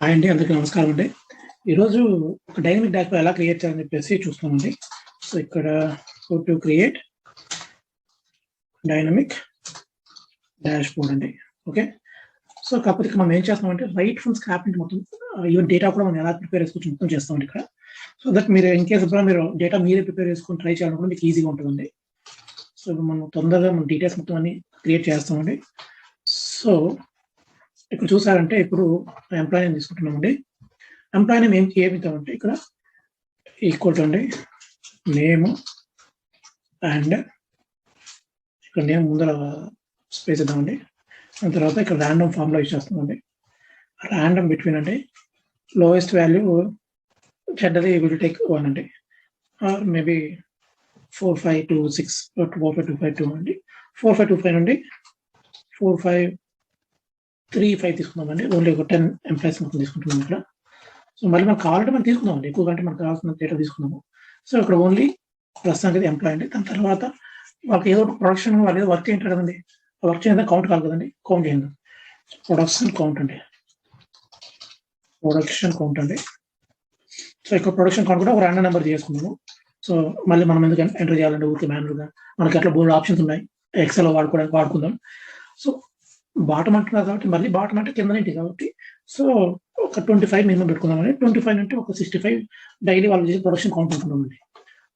Hi అండి, అందరికీ నమస్కారం అండి. ఈరోజు ఒక డైనమిక్ డాష్‌బోర్డ్ ఎలా క్రియేట్ చేయాలని చెప్పేసి చూస్తున్నామండి. సో, ఇక్కడ how to create dynamic dashboard అండి. ఓకే. సో, కాకపోతే ఇక్కడ మనం ఏం చేస్తామంటే రైట్ ఫ్రమ్ స్క్రాప్ నుంచి మొత్తం ఈవెన్ డేటా కూడా మనం ఎలా ప్రిపేర్ చేసుకోవచ్చు మొత్తం చేస్తామండి ఇక్కడ. సో దట్ మీరు ఇన్ కేస్ ఎప్పుడైనా మీరు డేటా మీరే ప్రిపేర్ చేసుకొని ట్రై చేయాలనుకుంటే మీకు ఈజీగా ఉంటుందండి. సో, ఇప్పుడు మనం తొందరగా మన డీటెయిల్స్ మొత్తం అన్ని క్రియేట్ చేస్తామండి. సో, ఇక్కడ చూసారంటే ఇప్పుడు ఎంప్లాయీ నేమ్ తీసుకుంటున్నామండి. ఎంప్లాయీ నేమ్ ఏమిద్దామంటే ఇక్కడ ఈక్వల్ టు అండి నేమ్ అండ్ ఇక్కడ నేమ్ ముందర స్పేస్ ఇద్దామండి. దాని తర్వాత ఇక్కడ ర్యాండమ్ ఫార్ములా యూజ్ చేస్తామండి. ర్యాండమ్ బిట్వీన్ అంటే lowest value generally will take 1 అండి, ఆర్ మేబీ 4526 45252 అండి. 4525 నుండి 4535 తీసుకుందామండి. ఓన్లీ ఒక 10 ఎంప్లాయీస్ మొత్తం తీసుకుంటున్నాం ఇక్కడ. సో మళ్ళీ మనకు కావాలంటే మనం తీసుకుందామండి, ఎక్కువ కంటే మనకు కావాల్సిన డేటా తీసుకున్నాము. సో ఇక్కడ ఓన్లీ ప్రస్తుతానికి ఎంప్లాయీ అండి. దాని తర్వాత వాళ్ళకి ఏదో ప్రొడక్షన్ వాళ్ళు ఏదో వర్క్ ఏంటారు కదండి, వర్క్ చేయడం కౌంట్ కాదు కదండి, కౌంట్ చేయండి. ప్రొడక్షన్ కౌంట్ అండి, ప్రొడక్షన్ కౌంట్ అండి. సో ఇక్కడ ప్రొడక్షన్ కౌంట్ కూడా ఒక ర్యాండమ్ నెంబర్ చేసుకున్నాము. సో మళ్ళీ మనం ఎందుకు ఎంటర్ చేయాలంటే ఊరికే మాన్యువల్గా మనకి అట్లా బోర్డు ఆప్షన్స్ ఉన్నాయి, ఎక్సెల్ వాడుకోవడానికి వాడుకుందాం. సో బాటమ్ అంటున్నారు కాబట్టి మళ్ళీ బాటమ్ అంటే కింద ఏంటి కాబట్టి సో ఒక 25 మినిమం పెట్టుకుందామండి. 25 అంటే ఒక 65 డైలీ వాళ్ళు చేసే ప్రొడక్షన్ కౌంట్ ఉంటున్నామండి.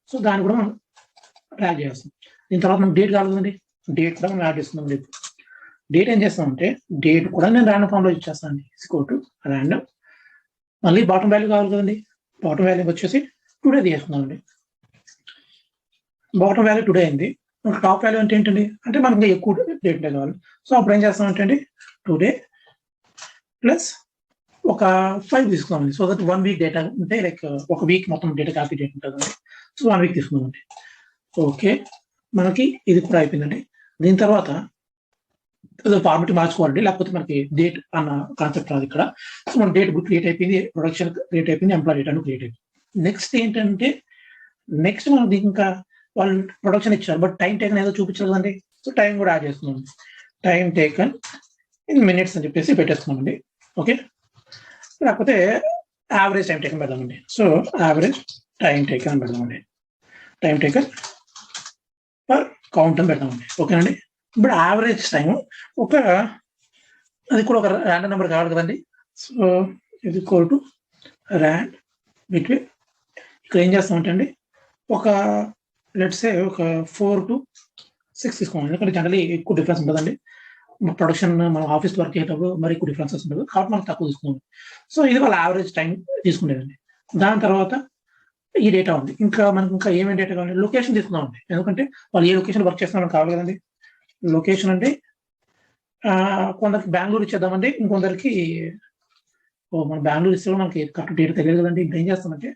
సో దాన్ని కూడా మనం ట్రాక్ చేస్తాం. దీని తర్వాత మనం డేట్ కావాలి కదండి, డేట్ కూడా మనం యాడ్ చేస్తున్నాం. డేట్ ఏం చేస్తామంటే డేట్ కూడా నేను ర్యాండమ్ ఫామ్లో యూజ్ చేస్తాను, ఈక్వల్ టు ర్యాండమ్. మళ్ళీ బాటమ్ వాల్యూ కావాలి కదండి, బాటమ్ వాల్యూ వచ్చేసి టుడే తీసుకుందామండి. బాటమ్ వాల్యూ టుడే అయింది. టాప్ వాల్యూ అంటే ఏంటండి అంటే మనకి ఎక్కువ డేట్ కావాలి. సో అప్పుడు ఏం చేస్తామంటే అండి టుడే ప్లస్ ఒక 5 తీసుకున్నామండి. సో దట్ 1 వీక్ డేటా ఉంటే లైక్ ఒక వీక్ మొత్తం డేటా కాపీ డేట్ ఉంటుందండి. సో 1 వీక్ తీసుకున్నామండి. ఓకే, మనకి ఇది కూడా అయిపోయిందండి. దీని తర్వాత ఫార్మెట్ మార్చుకోవాలండి, లేకపోతే మనకి డేట్ అన్న కాన్సెప్ట్ రాదు ఇక్కడ. సో మన డేట్ క్రియేట్ అయిపోయింది, ప్రొడక్షన్ క్రియేట్ అయిపోయింది, ఎంప్లాయీ డేటా క్రియేట్ అయిపోయింది. నెక్స్ట్ ఏంటంటే నెక్స్ట్ మనం దీనికి ఇంకా వాళ్ళు ప్రొడక్షన్ ఇచ్చారు బట్ టైం టేకన్ ఏదో చూపించారు కదండి. సో టైం కూడా యాడ్ చేస్తున్నాం, టైం టేకన్ ఇన్ మినిట్స్ అని చెప్పేసి పెట్టేస్తున్నామండి. ఓకే, లేకపోతే యావరేజ్ టైం టేకన్ పెడదామండి. సో యావరేజ్ టైం టేకన్ అని పెడదామండి, టైం టేకన్ పర్ కౌంట్ అని పెడతామండి. ఓకేనండి. ఇప్పుడు యావరేజ్ టైం ఒక అది కూడా ఒక ర్యాండమ్ నెంబర్ కావాలి కదండి. సో ఇది ఈక్వల్ టు ర్యాండ్ బిట్వీన్ ఇక్కడ ఏం చేస్తామంటే అండి ఒక లెట్స్ సే ఒక 4 to 6 తీసుకోండి. ఎందుకంటే జనరల్లీ ఎక్కువ డిఫరెన్స్ ఉండదండి. ప్రొడక్షన్ మనం ఆఫీస్ వర్క్ అయ్యేటప్పుడు మరి ఎక్కువ డిఫరెన్సెస్ ఉండదు కాబట్టి మనం తక్కువ తీసుకుందాం. సో ఇది వాళ్ళ యావరేజ్ టైం తీసుకునేదండి. దాని తర్వాత ఈ డేటా ఉంది. ఇంకా మనకి ఇంకా ఏమేమి డేటా కావాలి, లొకేషన్ తీసుకుందామండి. ఎందుకంటే వాళ్ళు ఏ లొకేషన్ వర్క్ చేస్తున్నారో కావాలి కదండి. లొకేషన్ అంటే కొందరికి బెంగళూరు ఇచ్చేద్దామండి, ఇంకొందరికి మన బెంగళూరు ఇస్తే మనకి కరెక్ట్ డేటా తెలియదు కదండి. ఇప్పుడు ఏం చేస్తామంటే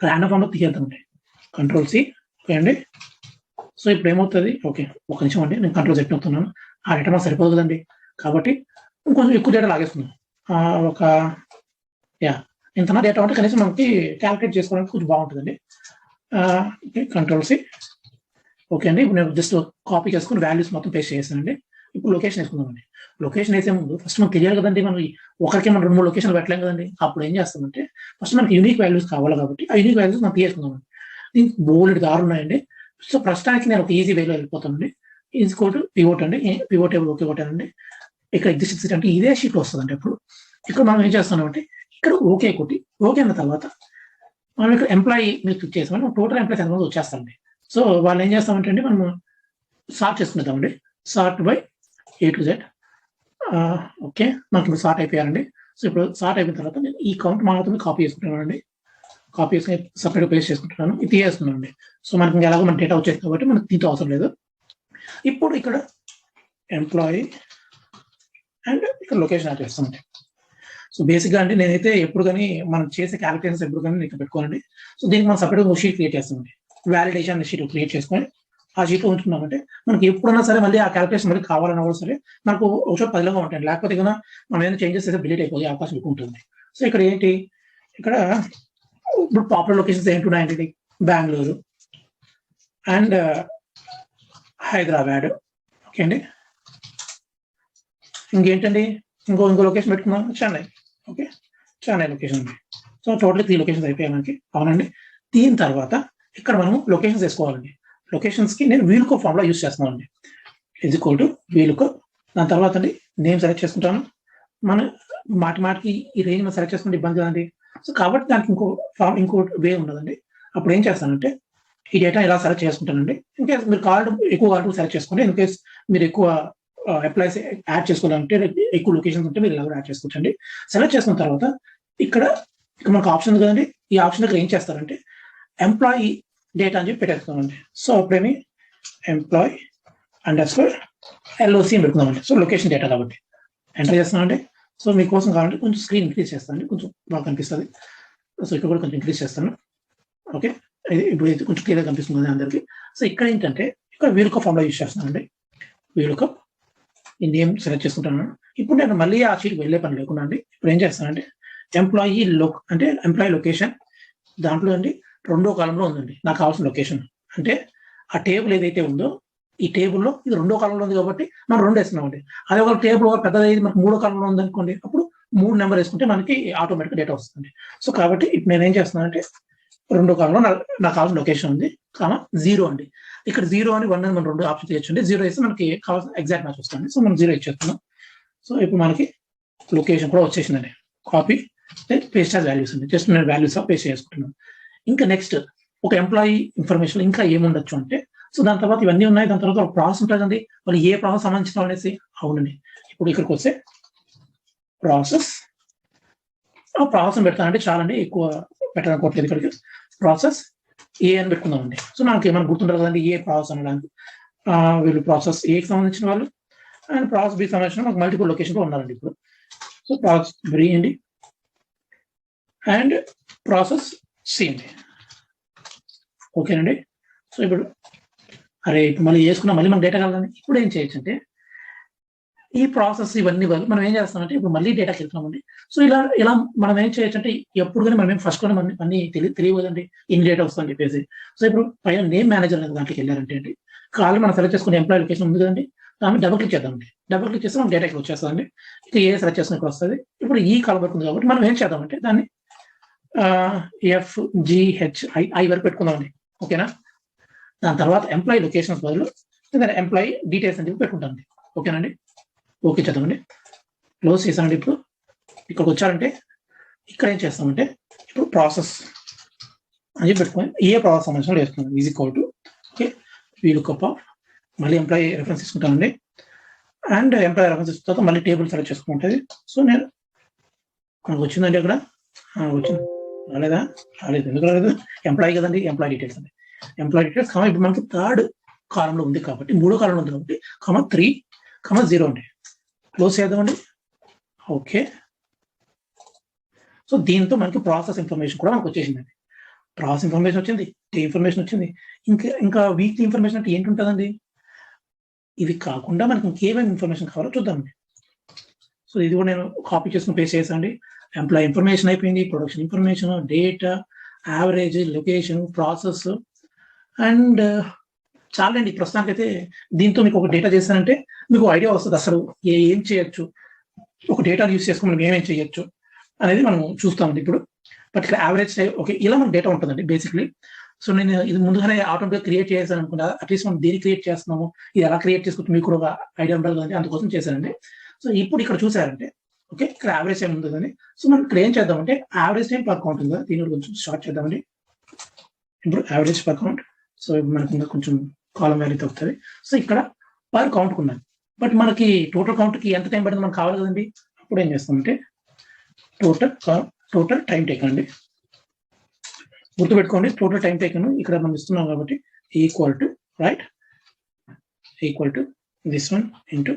ర్యాండమ్ ఫామ్లో తీసేద్దామండి. Control C. ఓకే అండి. సో ఇప్పుడు ఏమవుతుంది, ఓకే ఒక నిమిషం అండి, నేను కంట్రోల్ సెట్ అవుతున్నాను. ఆ డేటా మనకు సరిపోదు కదండి, కాబట్టి ఇంకొంచెం ఎక్కువ డేటా లాగేస్తున్నాం. ఒక ఇంత డేటా ఉంటే కనీసం మనకి క్యాలిక్యులేట్ చేసుకోవడానికి కొంచెం బాగుంటుందండి. Control C. ఓకే అండి. ఇప్పుడు నేను జస్ట్ కాపీ చేసుకుని వాల్యూస్ మొత్తం పేస్ట్ చేసానండి. ఇప్పుడు లొకేషన్ వేసుకుందామండి. లొకేషన్ వేసే ముందు ఫస్ట్ మనకు తెలియాలి కదండి, మనం ఒకరికి మనం 2-3 లొకేషన్లు పెట్టలేం కదండి. అప్పుడు ఏం చేస్తామంటే ఫస్ట్ మనకి యూనిక్ వాల్యూస్ కావాలి కాబట్టి ఆ యూనిక్ వాల్యూస్ మనం తీసుకుందామండి. దీనికి బోల్డ్ దారులు ఉన్నాయండి. సో ప్రస్తుతానికి నేను ఒక ఈజీ వేలో వెళ్ళిపోతానండి. ఈజ్ ఈక్వల్ టు పివోట్ అండి, పివోట్ టేబుల్ ఓకే కొట్టానండి. ఇక్కడ ఎగ్జిస్టింగ్ సీట్ అంటే ఇదే షీట్ వస్తుందండి. అప్పుడు ఇక్కడ మనం ఏం చేస్తున్నామంటే ఇక్కడ ఓకే కొట్టి ఓకే అన్న తర్వాత మనం ఇక్కడ ఎంప్లాయీ మీరు క్లిక్ చేసామని టోటల్ ఎంప్లాయీస్ ఎంతమంది వచ్చేస్తారండి. సో వాళ్ళు ఏం చేస్తామంటే అండి మనం సార్ట్ చేసుకునేద్దామండి. Sort by A to Z. Okay, మనకి ఇప్పుడు సార్ట్ అయిపోయారండి. సో ఇప్పుడు సార్ట్ అయిపోయిన తర్వాత నేను ఈ కౌంట్ మాత్రమే కాపీ చేసుకుంటున్నానండి. కాపీ చేసుకుని సపరేట్గా పేస్ట్ చేసుకుంటున్నాను, ఇది తీసేస్తున్నానండి. సో మనకి ఎలాగో మన డేటా వచ్చేది కాబట్టి మనకి దీంతో అవసరం లేదు. ఇప్పుడు ఇక్కడ ఎంప్లాయీ అండ్ ఇక్కడ లొకేషన్ యాడ్ చేస్తామండి. సో బేసిక్గా అండి నేనైతే ఎప్పుడు కానీ మనం చేసే క్యాలిక్యులేషన్స్ ఎప్పుడు కానీ ఇక్కడ పెట్టుకోనండి. సో దీనికి మనం సపరేట్గా షీట్ క్రియేట్ చేస్తామండి. వ్యాలిడేషన్ షీట్ క్రియేట్ చేసుకొని ఆ షీట్లో ఉంచుకున్నామంటే మనకి ఎప్పుడన్నా సరే మళ్ళీ ఆ క్యాలిక్యులేషన్ మళ్ళీ కావాలన్నా కూడా సరే మనకు ఒకసారి 10లో ఉంటాయి. లేకపోతే కన్నా మనం ఏదైనా చేంజెస్ చేస్తే డిలీట్ అయిపోయే అవకాశం ఎక్కువ ఉంటుంది. సో ఇక్కడ ఏంటి, ఇక్కడ ఇప్పుడు పాపులర్ లొకేషన్స్ ఏంటున్నాయండి, బెంగళూరు అండ్ హైదరాబాద్. ఓకే అండి. ఇంకేంటండి ఇంకో లొకేషన్ పెట్టుకున్నాం చెన్నై. ఓకే, చాలా లొకేషన్ ఉంది. సో టోటల్ 3 లొకేషన్స్ అయిపోయాయి మనకి. అవునండి. దీని తర్వాత ఇక్కడ మనము లొకేషన్స్ వేసుకోవాలండి. లొకేషన్స్కి నేను వీలుకో ఫార్ములా యూస్ చేస్తున్నానండి. వీలుకో దాని తర్వాత అండి నేమ్ సెలెక్ట్ చేసుకుంటాను. మనం మాటికి ఈ రేంజ్ మనం సెలెక్ట్ చేసుకుంటే ఇబ్బంది కదండి. సో కాబట్టి దానికి ఇంకో వే ఉన్నదండి. అప్పుడు ఏం చేస్తానంటే ఈ డేటా ఇలా సెలెక్ట్ చేసుకుంటానండి. ఇన్కేస్ మీరు ఎక్కువ కార్డు సెలెక్ట్ చేసుకోండి. ఇన్కేస్ మీరు ఎక్కువ ఎంప్లాయీస్ యాడ్ చేసుకోవాలంటే ఎక్కువ లొకేషన్స్ ఉంటే మీరు ఇలా యాడ్ చేసుకోవచ్చండి. సెలెక్ట్ చేసుకున్న తర్వాత ఇక్కడ మనకు ఆప్షన్ ఉంది కదండి. ఈ ఆప్షన్ దగ్గర ఏం చేస్తారంటే ఎంప్లాయీ డేటా అని చెప్పి పెట్టేస్తామండి. సో అప్పుడేమి ఎంప్లాయీ _LOC అని పెట్టుకుందామండి. సో లొకేషన్ డేటా కాబట్టి ఎంటర్ చేస్తున్నామండి. సో మీకోసం కావాలంటే కొంచెం స్క్రీన్ ఇంక్రీజ్ చేస్తానండి, కొంచెం బాగా కనిపిస్తుంది. సో ఇక్కడ కూడా కొంచెం ఇంక్రీజ్ చేస్తాను. ఓకే, ఇప్పుడు అయితే కొంచెం క్లియర్గా కనిపిస్తుంది అందరికి. సో ఇక్కడ ఏంటంటే ఇక్కడ వీలుకప్ ఫార్ములా యూస్ చేస్తున్నానండి. వీలుకప్ ఈ నేమ్ సెలెక్ట్ చేసుకుంటాను. ఇప్పుడు నేను మళ్ళీ ఆ షీట్కి వెళ్ళే పని లేకుండా అండి ఇప్పుడు ఏం చేస్తానంటే ఎంప్లాయీ లొకేషన్ దాంట్లో అండి 2వ కాలంలో ఉందండి నాకు కావాల్సిన లొకేషన్. అంటే ఆ టేబుల్ ఏదైతే ఉందో ఈ టేబుల్లో ఇది 2వ కాలంలో ఉంది కాబట్టి మనం 2 వేస్తున్నామండి. అదే ఒక టేబుల్ పెద్దది మనకు 3వ కాలంలో ఉంది అనుకోండి, అప్పుడు 3 నెంబర్ వేసుకుంటే మనకి ఆటోమేటిక్ డేటా వస్తుంది. సో కాబట్టి ఇప్పుడు నేను ఏం చేస్తున్నానంటే 2వ కాలంలో నాకు కావాల్సిన లొకేషన్ ఉంది, 0 అండి. ఇక్కడ 0 అని 1 అని మనం 2 ఆప్షన్ చేయొచ్చండి. 0 వేస్తే మనకి కావాల్సిన ఎగ్జాక్ట్ మ్యాచ్ వస్తుంది. సో మనం 0 ఇచ్చేస్తున్నాం. సో ఇప్పుడు మనకి లొకేషన్ కూడా వచ్చేసిందండి. కాపీ పేస్ట్ యాజ్ వాల్యూస్ అండి. జస్ట్ నేను వాల్యూస్ పేస్ట్ చేసుకుంటున్నాను. ఇంకా నెక్స్ట్ ఒక ఎంప్లాయీ ఇన్ఫర్మేషన్ ఇంకా ఏముండొచ్చు అంటే, సో దాని తర్వాత ఇవన్నీ ఉన్నాయి. దాని తర్వాత ఒక ప్రాసెస్ ఉంటుందండి. వాళ్ళు ఏ ప్రాసెస్ సంబంధించిన అనేసి అవునండి. ఇప్పుడు ఇక్కడికి వస్తే ప్రాసెస్ పెడతానంటే చాలండి, ఎక్కువ పెట్టాలనుకోవట్లేదు. ఇక్కడికి ప్రాసెస్ ఏ అని పెట్టుకుందామండి. సో నాకు ఏమైనా గుర్తుంటారు కదండి ఏ ప్రాసెస్ అనడానికి. వీళ్ళు ప్రాసెస్ ఏకి సంబంధించిన వాళ్ళు అండ్ ప్రాసెస్ బి సంబంధించిన మనకు మల్టిపుల్ లొకేషన్లో ఉన్నారండి ఇప్పుడు. సో ప్రాసెస్ బి అండి అండ్ ప్రాసెస్ సి అండి. ఓకేనండి. సో ఇప్పుడు ఇప్పుడు మళ్ళీ వేసుకున్నా మళ్ళీ మనం డేటా కావాలండి. ఇప్పుడు ఏం చేయొచ్చు అంటే ఈ ప్రాసెస్ ఇవన్నీ మనం ఏం చేస్తామంటే ఇప్పుడు మళ్ళీ డేటాకి వెళ్తున్నామండి. సో ఇలా మనం ఏం చేయొచ్చు అంటే ఎప్పుడు కానీ మనం ఫస్ట్ కూడా అన్ని తెలియదండి ఇన్ని డేటా వస్తుందని చెప్పేసి. సో ఇప్పుడు పైన నేమ్ మేనేజర్ అనే దాంట్లోకి వెళ్ళారంటే అండి కావాలి మనం సెలెక్ట్ చేసుకునే ఎంప్లాయీ లొకేషన్ ఉంది కదండి, దాన్ని డబుల్ క్లిక్ చేద్దామండి. డబుల్ క్లిక్ చేస్తే మనం డేటా ఇక్కడ వచ్చేస్తుందండి. ఇక ఏ సెలెక్ట్ చేసుకుని ఇక్కడ వస్తుంది. ఇప్పుడు ఈ కాలం వరకు ఉంది కాబట్టి మనం ఏం చేద్దామంటే దాన్ని FGHI వరకు పెట్టుకుందామండి. ఓకేనా. దాని తర్వాత ఎంప్లాయీ లొకేషన్స్ బదులు ఎంప్లాయీ డీటెయిల్స్ అని చెప్పి పెట్టుకుంటామండి. ఓకేనండి. ఓకే చేద్దామండి. క్లోజ్ చేసామండి. ఇప్పుడు ఇక్కడికి వచ్చారంటే ఇక్కడ ఏం చేస్తామంటే ఇప్పుడు ప్రాసెస్ అని చెప్పి పెట్టుకొని ఏ ప్రాసెస్ సంబంధించిన వేసుకుందాం. =, ఓకే, వీలుకప్ మళ్ళీ ఎంప్లాయీ రెఫరెన్స్ తీసుకుంటానండి. అండ్ ఎంప్లాయీ రెఫరెన్స్ తీసుకున్న తర్వాత మళ్ళీ టేబుల్ సెలెక్ట్ చేసుకుంటుంది. సో నేను మనకు వచ్చిందండి అక్కడ వచ్చింది. రాలేదు ఎందుకు రాలేదు? ఎంప్లాయీ కదండి, ఎంప్లాయీ డీటెయిల్స్ అండి. ఎంప్లాయీ డీటెయిల్స్ ఇప్పుడు మనకి 3rd కాలంలో ఉంది కాబట్టి 3వ కాలంలో ఉంది కాబట్టి 3, 0 అండి. క్లోజ్ చేద్దామండి. ఓకే. సో దీంతో మనకి ప్రాసెస్ ఇన్ఫర్మేషన్ కూడా మనకు వచ్చేసిందండి. ప్రాసెస్ ఇన్ఫర్మేషన్ వచ్చింది, డే ఇన్ఫర్మేషన్ వచ్చింది. ఇంకా వీక్లీ ఇన్ఫర్మేషన్ అంటే ఏంటి ఉంటుందండి? ఇది కాకుండా మనకి ఇంకేమేమి ఇన్ఫర్మేషన్ కావాలో చూద్దామండి. సో ఇది కూడా నేను కాపీ చేసుకుని పేస్ట్ చేసానండి. ఎంప్లాయీ ఇన్ఫర్మేషన్ అయిపోయింది, production information, data, average, location, process and చాలండి. ప్రస్తుతానికి అయితే దీంతో మీకు ఒక డేటా చేశానంటే మీకు ఐడియా వస్తుంది అసలు ఏం చేయొచ్చు, ఒక డేటాను యూస్ చేసుకుని మనం ఏమేం చేయొచ్చు అనేది మనం చూస్తామండి ఇప్పుడు. బట్ ఇక్కడ యావరేజ్ ఓకే ఇలా మనకు డేటా ఉంటుందండి బేసిక్లీ. సో నేను ఇది ముందుగానే ఆటోమేటిక్గా క్రియేట్ చేశాను అనుకుంటా. అట్లీస్ట్ మనం దేని క్రియేట్ చేస్తున్నాము, ఇది ఎలా క్రియేట్ చేసుకుంటే మీకు కూడా ఒక ఐడియా ఉండాలి కదండి, అందుకోసం చేశానండి. సో ఇప్పుడు ఇక్కడ చూసారంటే ఓకే ఇక్కడ యావరేజ్ టైం ఉంటుందని. సో మనం ఇక్కడ ఏం చేద్దామంటే యావరేజ్ టైం పర్ కౌంట్ ఉందా దీని కొంచెం స్టార్ట్ చేద్దామండి. ఇప్పుడు యావరేజ్ పర్ కౌంట్. సో మనకి ఇంకా కొంచెం కాలం వాల్యూ తగ్గుతుంది. సో ఇక్కడ పర్ కౌంట్ ఉన్నది. బట్ మనకి టోటల్ కౌంట్కి ఎంత టైం పడుతుంది మనకు కావాలి కదండి. అప్పుడు ఏం చేస్తామంటే టోటల్ టైం టేకన్ అండి. గుర్తుపెట్టుకోండి టోటల్ టైం టేకన్ ఇక్కడ మనం ఇస్తున్నాం కాబట్టి equal to this one into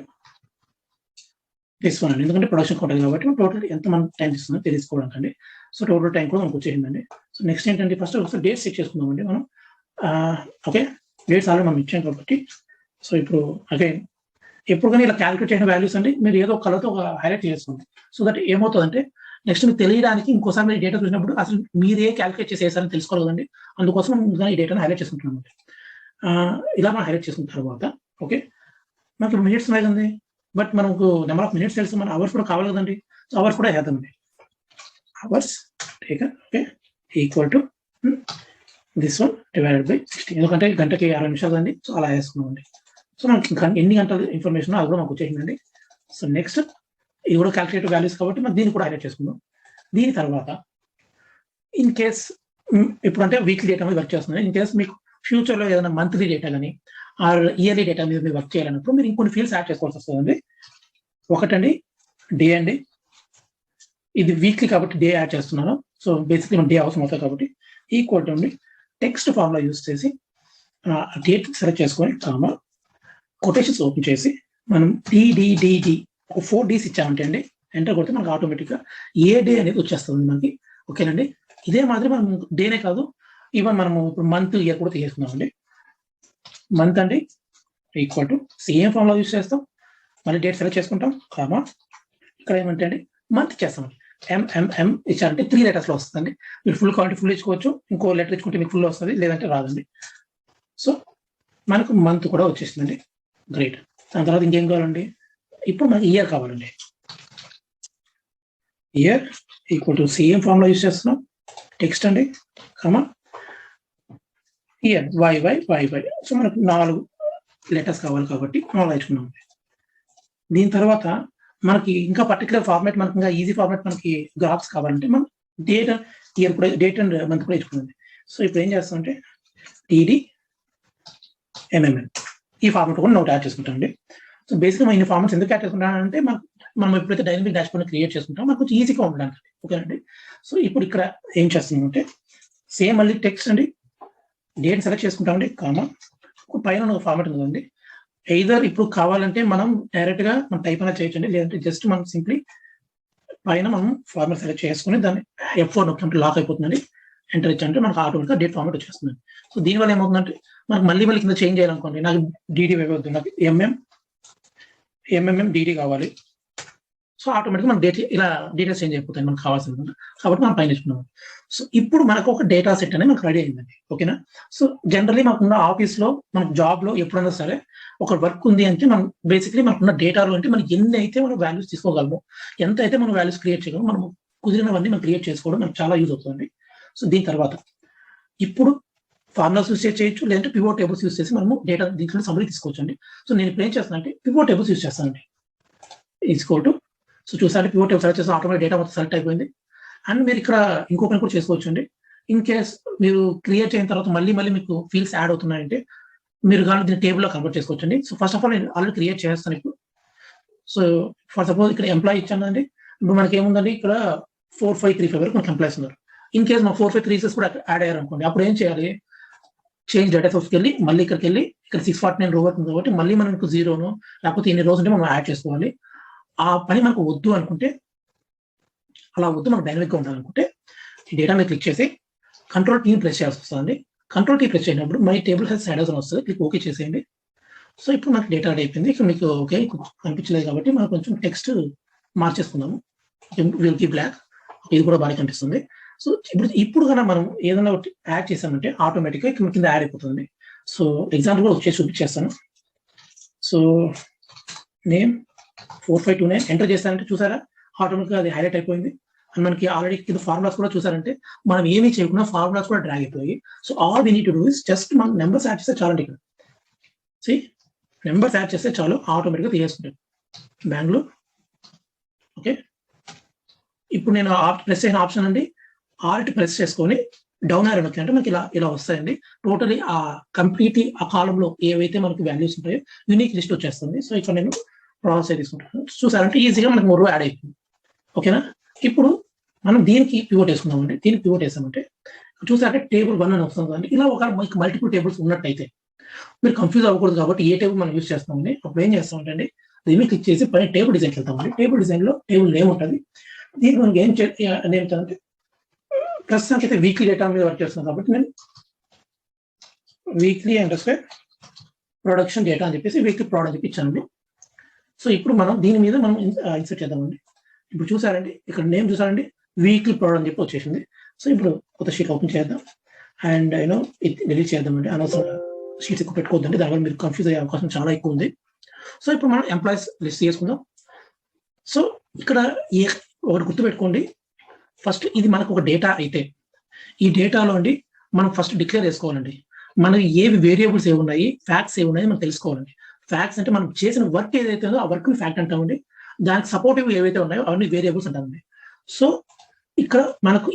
this one అండి. ఎందుకంటే ప్రొడక్షన్ కౌంట్ కాబట్టి టోటల్ ఎంత మనం టైం ఇస్తుందో తెలుసుకోవడానికి అండి. సో టోటల్ టైం కూడా మనకు వచ్చేసిందండి. సో నెక్స్ట్ ఏంటంటే ఫస్ట్ ఒకసారి డేట్స్ చెక్ చేసుకుందామండి మనం. ఓకే, డేట్స్ ఆల్రెడీ మనం ఇచ్చాం కాబట్టి సో ఇప్పుడు అగైన్ ఎప్పుడు కానీ ఇలా క్యాలిక్యులేట్ చేసిన వాల్యూస్ అండి మీరు ఏదో ఒక కలర్తో ఒక హైలైట్ చేసుకోండి. సో దట్ ఏమవుతుందంటే నెక్స్ట్ మీకు తెలియడానికి ఇంకోసారి మీరు డేటా చూసినప్పుడు అసలు మీరే క్యాలిక్యులేట్ చేసేసారని తెలుసుకోవాలి కదండి. అందుకోసం ఈ డేటాను హైలైట్ చేసుకుంటున్నాం అండి. ఇలా మనం హైలైట్ చేసుకున్న తర్వాత ఓకే మనకి మినిట్స్ ఉన్నాయి కదండి. బట్ మనకు నెంబర్ ఆఫ్ మినిట్స్ తెలుసు, మన అవర్స్ కూడా కావాలి కదండి. సో అవర్స్ కూడా వేద్దామండి. Hours taken okay equal to this one divided by 60 ఎందుకంటే గంటకి 60 నిమిషాలు అండి సో అలా వేసుకున్నామండి సో మనకి ఇంకా ఎన్ని గంటల ఇన్ఫర్మేషన్ అది కూడా మాకు వచ్చేసిందండి సో నెక్స్ట్ ఇది కూడా క్యాల్కులేట్ వాల్యూస్ కాబట్టి మనం దీన్ని కూడా హైలైట్ చేసుకుందాం దీని తర్వాత ఇన్ కేస్ ఇప్పుడు అంటే వీక్లీ డేటా మీద వర్క్ చేస్తున్నాం ఇన్ కేస్ మీకు ఫ్యూచర్లో ఏదైనా మంత్లీ డేటా కానీ ఆర్ ఇయర్లీ డేటా మీద మీరు వర్క్ చేయాలన్నప్పుడు మీరు ఇంకొన్ని ఫీల్డ్స్ యాడ్ చేసుకోవాల్సి వస్తుందండి ఒకటండి డే అండి ఇది వీక్లీ కాబట్టి డే యాడ్ చేస్తున్నాను సో బేసిక్లీ మనం డే అవసరం అవుతుంది కాబట్టి equal to text formula use చేసి డేట్ సెలెక్ట్ చేసుకొని కామా కొటేషన్స్ ఓపెన్ చేసి మనం డిడిడిడి ఒక 4 డేస్ ఇచ్చామంటే అండి ఎంటర్ కొడితే మనకు ఆటోమేటిక్గా ఏ డే అనేది వచ్చేస్తుంది మనకి ఓకేనండి ఇదే మాదిరి మనం డేనే కాదు ఈవెన్ మనము ఇప్పుడు మంత్ ఇయర్ కూడా తీసుకున్నామండి మంత్ అండి equal to same formula use చేస్తాం మళ్ళీ డేట్ సెలెక్ట్ చేసుకుంటాం కామా ఇక్కడ ఏమంటే అండి మంత్ చేస్తాం ఎంఎంఎం ఇచ్చారంటే 3 లెటర్స్లో వస్తుందండి మీరు ఫుల్ క్వాలిటీ ఫుల్ ఇచ్చుకోవచ్చు ఇంకో లెటర్ ఇచ్చుకుంటే మీకు ఫుల్ వస్తుంది లేదంటే రాదండి సో మనకు మంత్ కూడా వచ్చేసిందండి గ్రేట్ దాని తర్వాత ఇంకేం కావాలండి ఇప్పుడు మనకి ఇయర్ కావాలండి year equal to same formula use చేస్తున్నాం టెక్స్ట్ అండి కామా ఇయర్ వై సో మనకు 4 లెటర్స్ కావాలి కాబట్టి 4 ఇచ్చుకున్నాం దీని తర్వాత మనకి ఇంకా పర్టికులర్ ఫార్మాట్ మనకి ఇంకా ఈజీ ఫార్మాట్ మనకి గ్రాఫ్స్ కావాలంటే మనం డేట్ ఇయర్ కూడా డేట్ అండ్ మంత్ కూడా ఇచ్చుకున్నాం సో ఇప్పుడు ఏం చేస్తామంటే టీడీ ఎంఎంఎన్ ఈ ఫార్మాట్ కూడా నోట్ యాడ్ చేసుకుంటామండి సో బేసిక్గా మనం ఇన్ని ఫార్మాట్స్ ఎందుకు యాడ్ చేసుకుంటామంటే మనం ఎప్పుడైతే డైనమిక్ డాష్బోర్డ్ క్రియేట్ చేసుకుంటాం మనకు కొంచెం ఈజీగా ఉండడానికి ఓకేనండి సో ఇప్పుడు ఇక్కడ ఏం చేస్తున్నామంటే సేమ్ మళ్ళీ టెక్స్ట్ అండి డేట్ సెలెక్ట్ చేసుకుంటామండి కామా పైన ఒక ఫార్మాట్ ఉందండి ఎయిదర్ ఇప్పుడు కావాలంటే మనం డైరెక్ట్ గా మనం టైప్ అయినా చేయొచ్చండి లేదంటే జస్ట్ మనం సింప్లీ పైన మనం ఫార్మాట్ సెలెక్ట్ చేసుకుని దాన్ని F4 నొక్కినప్పుడు లాక్ అయిపోతుందండి ఎంటర్ ఇచ్చంటే మనకు ఆటోమేటిక్గా డేట్ ఫార్మాట్ వచ్చేస్తుంది సో దీనివల్ల ఏమవుతుందంటే మనకు మళ్ళీ కింద చేంజ్ చేయాలనుకోండి నాకు డీడీ అయిపోతుంది నాకు ఎంఎంఎం డీడీ కావాలి సో ఆటోమేటిక్గా మన డేట్ ఇలా డీటెయిల్స్ చేంజ్ అయిపోతాయి మనకు కావాల్సింది కాబట్టి మనం పైన ఇచ్చుకున్నాం సో ఇప్పుడు మనకు ఒక డేటా సెట్ అనేది మనకు రెడీ అయిందండి ఓకేనా సో జనరల్లీ మనకున్న ఆఫీస్లో మనకు జాబ్లో ఎప్పుడైనా సరే ఒక వర్క్ ఉంది అంటే మనం బేసిక్లీ మనకున్న డేటాలో అంటే మనకి ఎన్ని అయితే మనం వాల్యూస్ తీసుకోగలము ఎంత అయితే మనం వాల్యూస్ క్రియేట్ చేయగలము మనం కుదిరినవన్నీ మనం క్రియేట్ చేసుకోవడం మనకు చాలా యూజ్ అవుతుంది సో దీని తర్వాత ఇప్పుడు ఫార్ములాస్ యూస్ చేయొచ్చు లేదంటే పివోట్ టేబుల్స్ యూస్ చేసి మనము డేటా దీంట్లో సమ్మరీ తీసుకోవచ్చండి సో నేను ఇప్పుడు ఏం చేస్తానంటే పివోట్ టేబుల్స్ యూస్ చేస్తానండి ఈక్వల్ టు సో చూసారంటే పివోట్ టేబుల్ సెలెక్ట్ చేస్తే ఆటోమేటిక్ డేటా మొత్తం సెలెక్ట్ అయిపోయింది అండ్ మీరు ఇక్కడ ఇంకో పని కూడా చేసుకోవచ్చు అండి ఇన్ కేస్ మీరు క్రియేట్ అయిన తర్వాత మళ్ళీ మీకు ఫీల్డ్స్ యాడ్ అవుతున్నాయంటే మీరు కానీ దీన్ని టేబుల్లో కన్వర్ట్ చేసుకోవచ్చు అండి సో ఫస్ట్ ఆఫ్ ఆల్ నేను ఆల్రెడీ క్రియేట్ చేస్తాను ఇప్పుడు సో ఫర్ సపోజ్ ఇక్కడ ఎంప్లాయీ ఇచ్చానండి ఇప్పుడు మనకి ఏముందండి ఇక్కడ 4535 వరకు మనకి ఎంప్లాయీస్ ఉన్నారు ఇన్ కేస్ మా 4536 కూడా యాడ్ అయ్యారు అనుకోండి అప్పుడు ఏం చేయాలి చేంజ్ డేటా సోర్స్కి వెళ్ళి మళ్ళీ ఇక్కడికి వెళ్ళి ఇక్కడ 649 రో అవుతుంది కాబట్టి మళ్ళీ మనకు జీరోను లేకపోతే ఇన్ని రోజు ఉంటే మనం యాడ్ చేసుకోవాలి ఆ పని మనకు వద్దు అనుకుంటే అలా వద్దు మనకు డైనమిక్గా ఉండాలనుకుంటే ఈ డేటా మీద క్లిక్ చేసి కంట్రోల్ టీ ప్రెస్ చేయాల్సి వస్తుంది కంట్రోల్ టీ ప్రెస్ చేయనప్పుడు మై టేబుల్ హెస్ షాడోస్ అని వస్తుంది క్లిక్ ఓకే చేసేయండి సో ఇప్పుడు మనకు డేటా అయిపోయింది ఇక్కడ మీకు ఓకే కనిపించలేదు కాబట్టి మనం కొంచెం టెక్స్ట్ మార్చేసుకుందాము విల్ కీ బ్లాక్ ఇది కూడా బాగా కనిపిస్తుంది సో ఇప్పుడు కన్నా మనం ఏదైనా ఒకటి యాడ్ చేసామంటే ఆటోమేటిక్గా ఇక్కడ కింద యాడ్ అయిపోతుంది సో ఎగ్జాంపుల్ కూడా వచ్చేసి చూపించేస్తాను సో నేమ్ 4529 ఎంటర్ చేస్తానంటే చూసారా ఆటోమేటిక్గా అది హైలైట్ అయిపోయింది అండ్ మనకి ఆల్రెడీ కింద ఫార్ములాస్ కూడా చూసారంటే మనం ఏమీ చేయకుండా ఫార్ములాస్ కూడా డ్రాగ్ అయిపోయి so all we need to do is just మనం నెంబర్స్ యాడ్ చేస్తే చాలండి ఇక్కడ సి నెంబర్స్ యాడ్ చేస్తే చాలు ఆటోమేటిక్గా తీసేసుకుంటాం బెంగళూరు ఓకే ఇప్పుడు నేను ప్రెస్ అయిన ఆప్షన్ అండి ఆల్ట్ ప్రెస్ చేసుకొని డౌన్ ఆరో నొక్కి అంటే మనకి ఇలా వస్తాయండి టోటలీ ఆ కంప్లీట్లీ ఆ కాలంలో ఏవైతే మనకి వాల్యూస్ ఉంటాయో యూనిక్ లిస్ట్ వచ్చేస్తుంది సో ఇక్కడ నేను ప్రాసెస్ తీసుకుంటాను చూసారంటే ఈజీగా మనకి 3 యాడ్ అయిపోయింది ఓకేనా ఇప్పుడు మనం దీనికి పివోట్ వేసుకుందామండి దీనికి పివోట్ వేసామంటే చూసారంటే టేబుల్ 1 అని వస్తుంది కదండి ఇలా ఒక మల్టిపుల్ టేబుల్స్ ఉన్నట్టయితే మీరు కన్ఫ్యూజ్ అవ్వకూడదు కాబట్టి ఏ టేబుల్ మనం యూజ్ చేస్తామండి అప్పుడు ఏం చేస్తామంటే దీన్ని క్లిక్ చేసి పైన టేబుల్ డిజైన్కి వెళ్తామండి టేబుల్ డిజైన్లో టేబుల్ నేమ్ ఉంటుంది దీనికి మనకి ఏం నేమ్తానంటే ప్రస్తుతానికి అయితే వీక్లీ డేటా మీద వర్క్ చేస్తున్నాం కాబట్టి నేను వీక్లీ అండర్స్కోర్ ప్రొడక్షన్ డేటా అని చెప్పేసి వీక్లీ ప్రోడక్ట్ అని చెప్పి ఇచ్చానండి సో ఇప్పుడు మనం దీని మీద మనం ఇన్సర్ట్ చేద్దామండి ఇప్పుడు చూసారండి ఇక్కడ నేమ్ చూసారండి వీక్లీ ప్రోడక్ట్ అని చెప్పి వచ్చేసింది సో ఇప్పుడు కొత్త షీట్ ఓపెన్ చేద్దాం అండ్ యూనో డిలీట్ చేద్దామండి అనవసరం షీట్స్ ఎక్కువ పెట్టుకోవద్దండి దానివల్ల మీరు కన్ఫ్యూజ్ అయ్యే అవకాశం చాలా ఎక్కువ ఉంది సో ఇప్పుడు మనం ఎంప్లాయీస్ లిస్ట్ చేసుకుందాం సో ఇక్కడ ఒకటి గుర్తుపెట్టుకోండి ఫస్ట్ ఇది మనకు ఒక డేటా అయితే ఈ డేటాలో అండి మనం ఫస్ట్ డిక్లేర్ చేసుకోవాలండి. మనకి ఏవి వేరియబుల్స్ ఏవి ఉన్నాయి, ఫ్యాక్ట్స్ ఏవి ఉన్నాయి మనం తెలుసుకోవాలండి. ఫ్యాక్ట్స్ అంటే మనం చేసిన వర్క్ ఏదైతే ఉందో ఆ వర్క్ ని ఫ్యాక్ట్ అంటామండి. దానికి సపోర్టివ్ ఏవైతే ఉన్నాయో అవన్నీ వేరియబుల్స్ అంటామండి. సో ఇక్కడ మనకు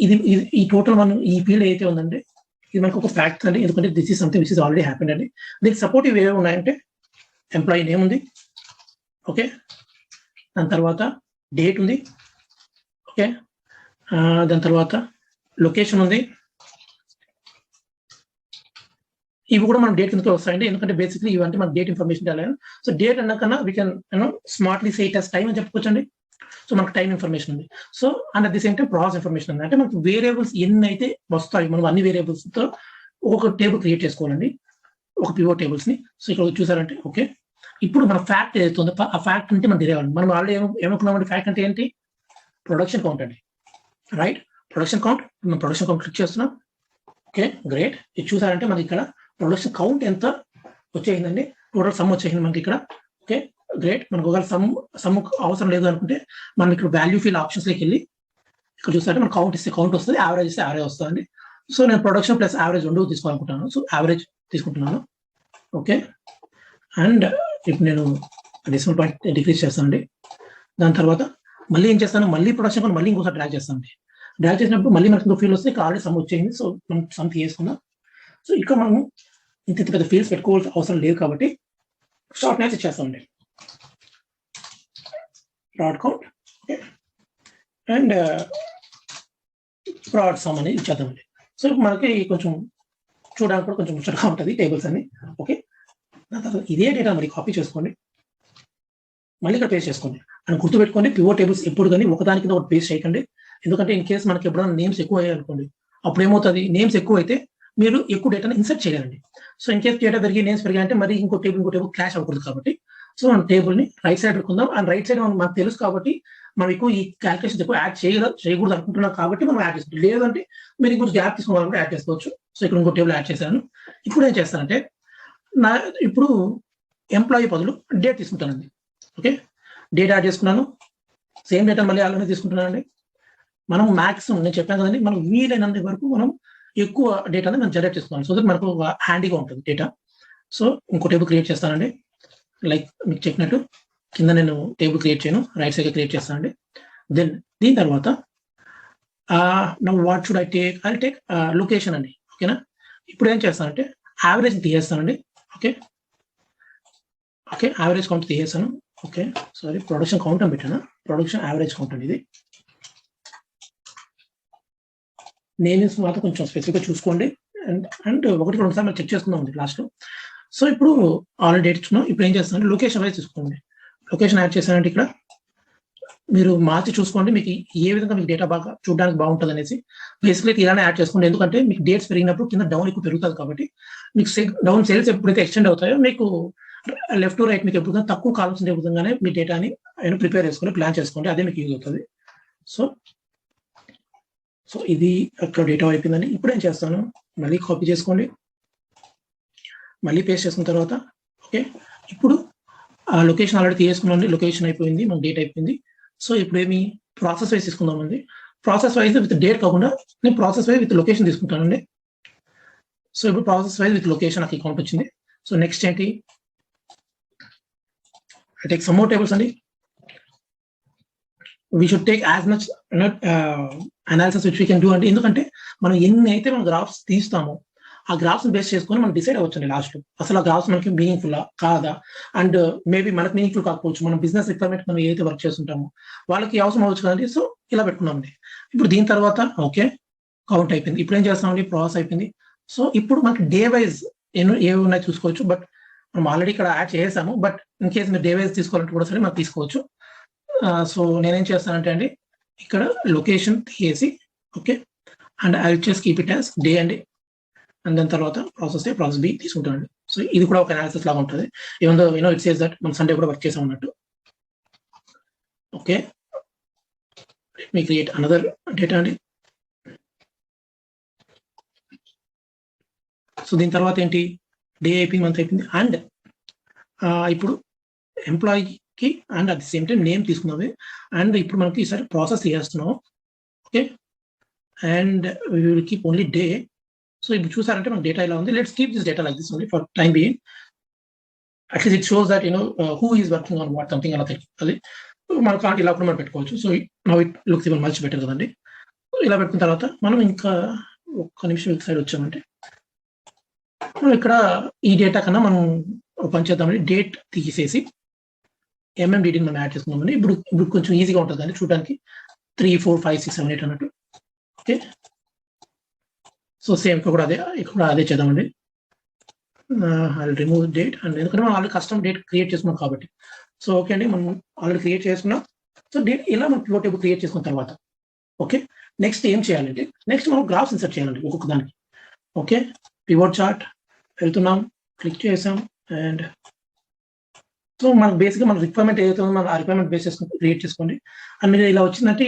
ఈ టోటల్ మనం ఈ ఫీల్డ్ ఏదైతే ఉందండి ఇది మనకు ఒక ఫ్యాక్ట్ అండి. ఎందుకంటే this is something which is already happened అండి. దీనికి సపోర్టివ్ ఏవి ఉన్నాయంటే ఎంప్లాయీ నేమ్ ఉంది, ఓకే, దాని తర్వాత డేట్ ఉంది, ఓకే, దాని తర్వాత లొకేషన్ ఉంది. ఇవి కూడా మనం డేట్ కిందకి వస్తాయండి. ఎందుకంటే బేసిక్లీ ఇవంటే మన డేట్ ఇన్ఫర్మేషన్ తెలియాలి. సో డేట్ అన్నకన్నా we can smartly say it as time అని చెప్పుకోవచ్చండి. సో మనకు టైం ఇన్ఫర్మేషన్ ఉంది. So and at the same time process information ఉంది. అంటే మనకు వేరియబుల్స్ ఎన్ని అయితే వస్తాయి మనం అన్ని వేరియబుల్స్ తో ఒక టేబుల్ క్రియేట్ చేసుకోవాలండి, ఒక పివోట్ టేబుల్స్ ని. సో ఇక్కడ చూసారంటే ఓకే, ఇప్పుడు మన ఫ్యాక్ట్ ఏదైతే ఉందో ఆ ఫ్యాక్ట్ అంటే మనం తెలియాలి. మనం ఆల్రెడీ ఏమనుకున్నామంటే ఫ్యాక్ట్ అంటే ఏంటి, ప్రొడక్షన్ కౌంట్ అండి, రైట్? ప్రొడక్షన్ కౌంట్, మనం ప్రొడక్షన్ కౌంట్ క్లిక్ చేస్తున్నాం. Okay, great. ఇది చూసారంటే మనకి ఇక్కడ ప్రొడక్షన్ కౌంట్ ఎంత వచ్చేసిందండి, టోటల్ సమ్ వచ్చేసింది మనకి ఇక్కడ. Okay, great. మనకు ఒకవేళ సమ్ అవసరం లేదు అనుకుంటే మనం ఇక్కడ వాల్యూ ఫీల్ ఆప్షన్స్ లోకి వెళ్ళి ఇక్కడ చూసారంటే మనం కౌంట్ ఇస్తే కౌంట్ వస్తుంది, యావరేజ్ ఇస్తే యావరేజ్ వస్తుంది. సో నేను ప్రొడక్షన్ ప్లస్ యావరేజ్ రెండు తీసుకోవాలనుకుంటున్నాను. సో యావరేజ్ తీసుకుంటున్నాను. ఓకే, అండ్ ఇప్పుడు నేను డెసిమల్ పాయింట్ డిక్రీజ్ చేస్తానండి. దాని తర్వాత మళ్ళీ ఏం చేస్తాను, మళ్ళీ ప్రొడక్షన్ కౌంట్ మళ్ళీ ఇంకోసారి డ్రాగ్ చేస్తానండి. డ్రాగ్ చేసినప్పుడు మళ్ళీ మనకు ఇంకో ఫీల్ వస్తే ఇక్కడ ఆల్రెడీ సమ్ వచ్చేసింది. సో మనం సమ్ తీసుకుందాం. సో ఇక్కడ మనం ఇంత పెద్ద ఫీల్డ్స్ పెట్టుకోవాల్సిన అవసరం లేదు కాబట్టి షార్ట్ నైట్స్ ఇచ్చేస్తామండి, prod count and prod sum అనేది ఇచ్చేద్దామండి. సో మనకి కొంచెం చూడడానికి కూడా కొంచెం ముచ్చటగా ఉంటుంది టేబుల్స్ అన్ని. ఓకే, దాని తర్వాత ఇదే డేటా మరి కాపీ చేసుకోండి, మళ్ళీ ఇక్కడ పేస్ట్ చేసుకోండి. అని గుర్తుపెట్టుకోండి, పివోట్ టేబుల్స్ ఎప్పుడు కానీ ఒకదాని కింద ఒకటి పేస్ట్ చేయకండి. ఎందుకంటే ఇన్ కేసు మనకి ఎప్పుడైనా నేమ్స్ ఎక్కువ అయ్యాయి అనుకోండి, అప్పుడు ఏమవుతుంది, నేమ్స్ ఎక్కువ అయితే మీరు ఎక్కువ డేటాను ఇన్సర్ట్ చేయలేరండి. సో ఇన్ కేసు డేటా పెరిగి నేమ్స్ పెరిగాయంటే మరి ఇంకో టేబుల్ క్లాష్ అవ్వకూడదు కాబట్టి సో మన టేబుల్ ని రైట్ సైడ్ పెట్టుకుందాం. అండ్ రైట్ సైడ్ మనకు తెలుసు కాబట్టి మనం ఎక్కువ ఈ క్యాలిక్యులేషన్ ఎక్కువ యాడ్ చేయకూడదు అనుకుంటున్నాం కాబట్టి మనం యాడ్ చేసుకోవచ్చు. లేదంటే మీరు ఇంకొంచెం గ్యాప్ తీసుకోవాలంటే యాడ్ చేసుకోవచ్చు. సో ఇక్కడ ఇంకో టేబుల్ యాడ్ చేశాను. ఇప్పుడు ఏం చేస్తానంటే ఇప్పుడు ఎంప్లాయీ బదులు డేట్ తీసుకుంటానండి. ఓకే, డేట్ యాడ్ చేసుకున్నాను, సేమ్ డేటా మళ్ళీ అలానే తీసుకుంటున్నానండి. మనం మ్యాక్సిమం నేను చెప్పాను కదండి, మనం వీలైనంత వరకు మనం ఎక్కువ డేటాని మనం జనరేట్ చేసుకోవాలి. సో దట్ మనకు హ్యాండీగా ఉంటుంది డేటా. సో ఇంకో టేబుల్ క్రియేట్ చేస్తానండి. లైక్ మీకు చెప్పినట్టు కింద నేను టేబుల్ క్రియేట్ చేయను, రైట్ సైడ్ క్రియేట్ చేస్తానండి. దెన్ దీని తర్వాత what should I take location అండి. ఓకేనా, ఇప్పుడు ఏం చేస్తానంటే యావరేజ్ తీసేస్తానండి. ఓకే, ఓకే, యావరేజ్ కౌంట్ తీసేస్తాను. ఓకే, సారీ, ప్రొడక్షన్ కౌంట్ అని పెట్టాను, ప్రొడక్షన్ యావరేజ్ కౌంట్ అండి ఇది. నేమ్స్ మాత్రం కొంచెం స్పెసిఫిక్గా చూసుకోండి. అండ్ ఒకటి రెండు సార్లు చెక్ చేసుకుందాం ఉంది లాస్ట్ లో. సో ఇప్పుడు ఆల్రెడీ డేట్ ఇచ్చుకున్నాం. ఇప్పుడు ఏం చేస్తానంటే లొకేషన్ వైజ్ తీసుకోండి. లొకేషన్ యాడ్ చేశానంటే ఇక్కడ మీరు మార్చి చూసుకోండి మీకు ఏ విధంగా మీకు డేటా బాగా చూడడానికి బాగుంటుంది అనేసి. బేసిక్లీ ఇలానే యాడ్ చేసుకోండి, ఎందుకంటే మీకు డేట్స్ పెరిగినప్పుడు కింద డౌన్ ఎక్కువ పెరుగుతుంది కాబట్టి మీకు డౌన్ సేల్స్ ఎప్పుడైతే ఎక్స్టెండ్ అవుతాయో మీకు లెఫ్ట్ టు రైట్ మీకు ఎప్పుడు తక్కువ కావాల్సిన విధంగానే మీ డేటాని ప్రిపేర్ చేసుకొని ప్లాన్ చేసుకోండి, అదే మీకు యూజ్ అవుతుంది. సో ఇది అక్కడ డేటా అయిపోయిందని. ఇప్పుడు ఏం చేస్తాను, మళ్ళీ కాపీ చేసుకోండి, మళ్ళీ పేస్ట్ చేసుకున్న తర్వాత ఓకే, ఇప్పుడు ఆ లొకేషన్ ఆల్రెడీ తీసుకున్నాండి, లొకేషన్ అయిపోయింది, మన డేట్ అయిపోయింది. సో ఇప్పుడు ఏమి ప్రాసెస్ వైజ్ తీసుకుందామండి. ప్రాసెస్ వైజ్ విత్ డేట్ కాకుండా నేను ప్రాసెస్ వైజ్ విత్ లొకేషన్ తీసుకుంటానండి. సో ఇప్పుడు ప్రాసెస్ వైజ్ విత్ లొకేషన్ నాకు అకౌంట్ వచ్చింది. సో నెక్స్ట్ ఏంటి, I take some more tables అండి. We should take as much analysis which we can do అండి. ఎందుకంటే మనం ఎన్ని అయితే మనం గ్రాఫ్స్ తీస్తామో ఆ గ్రాఫ్స్ బేస్ చేసుకొని మనం డిసైడ్ అవ్వచ్చండి లాస్ట్ లో అసలు ఆ గ్రాఫ్స్ మనకి మీనింగ్ఫుల్ కాదా, అండ్ మేబీ మనకు మీనింగ్ఫుల్ కాకపోవచ్చు, మనం బిజినెస్ రిక్వైర్మెంట్ మనం ఏదైతే వర్క్ చేస్తుంటామో వాళ్ళకి అవసరం అవ్వచ్చు కదండి. సో ఇలా పెట్టుకున్నామండి. ఇప్పుడు దీని తర్వాత ఓకే కౌంట్ అయిపోయింది. ఇప్పుడు ఏం చేస్తామండి, ప్రాసెస్ అయిపోయింది. సో ఇప్పుడు మనకి డే వైజ్ ఏవి ఉన్నాయి చూసుకోవచ్చు. బట్ మనం ఆల్రెడీ ఇక్కడ యాడ్ చేసాము, బట్ ఇన్ కేసు మీరు డే వైజ్ తీసుకోవాలంటే కూడా సరే మనం తీసుకోవచ్చు. సో నేనేం చేస్తానంటే అండి ఇక్కడ లొకేషన్ తీసేసి okay, and I will just keep it as day అండి, అండ్ దాని తర్వాత ప్రాసెస్ ఏ ప్రాసెస్ బి తీసుకుంటానండి. సో ఇది కూడా ఒక అనాలిసిస్ లాగా ఉంటుంది. Even though it says that మనం సండే కూడా వర్క్ చేసాం అన్నట్టు. ఓకే, మీ క్రియేట్ అనదర్ డేటా అండి. సో దీని తర్వాత ఏంటి, డే అయిపోయింది, మంత్ అయిపోయింది, అండ్ ఇప్పుడు ఎంప్లాయీకి and at the same time name తీసుకున్నాము. అండ్ ఇప్పుడు మనకి ఈసారి ప్రాసెస్ చేస్తున్నాము. Okay, and we will keep only day. So if you choose our data, let's keep this data like this only for time being. At least it shows that who is working on what, something like that. మనం can't ఇలా కూడా మనం పెట్టుకోవచ్చు. So now it looks even much better కదండి. ఇలా పెట్టుకున్న తర్వాత మనం ఇంకా ఒక్క నిమిషం ఈ సైడ్ వచ్చామంటే మనం ఇక్కడ ఈ డేటా కన్నా మనం పని చేద్దామండి. డేట్ తీసేసి ఎంఎండిని మనం యాడ్ చేసుకున్నామండి. ఇప్పుడు కొంచెం ఈజీగా ఉంటుందండి చూడడానికి. 3, 4, 5, 6, 7, 8 అన్నట్టు. ఓకే, సో సేమ్ ఇక్కడ కూడా అదే చేద్దామండి. ఐ రిమూవ్ డేట్ అండ్ ఎందుకంటే మనం ఆల్రెడీ కస్టమ్ డేట్ క్రియేట్ చేసుకున్నాం కాబట్టి. సో ఓకే అండి, మనం ఆల్రెడీ క్రియేట్ చేసుకున్నాం. సో డేట్ ఇలా మనం పివట్ టేబుల్ క్రియేట్ చేసుకున్న తర్వాత ఓకే, నెక్స్ట్ ఏం చేయాలంటే నెక్స్ట్ మనం గ్రాఫ్స్ ఇన్సర్ట్ చేయాలండి ఒక్కొక్క దానికి. ఓకే, పివట్ చార్ట్ వెళ్తున్నాం, క్లిక్ చేసాం అండ్ సో మనకు బేసిక్గా మన రిక్వైర్మెంట్ ఏదైతే ఉందో మనం ఆ రిక్వైర్మెంట్ బేస్ చేసుకుని క్రియేట్ చేసుకోండి. అండ్ మీరు ఇలా వచ్చిందంటే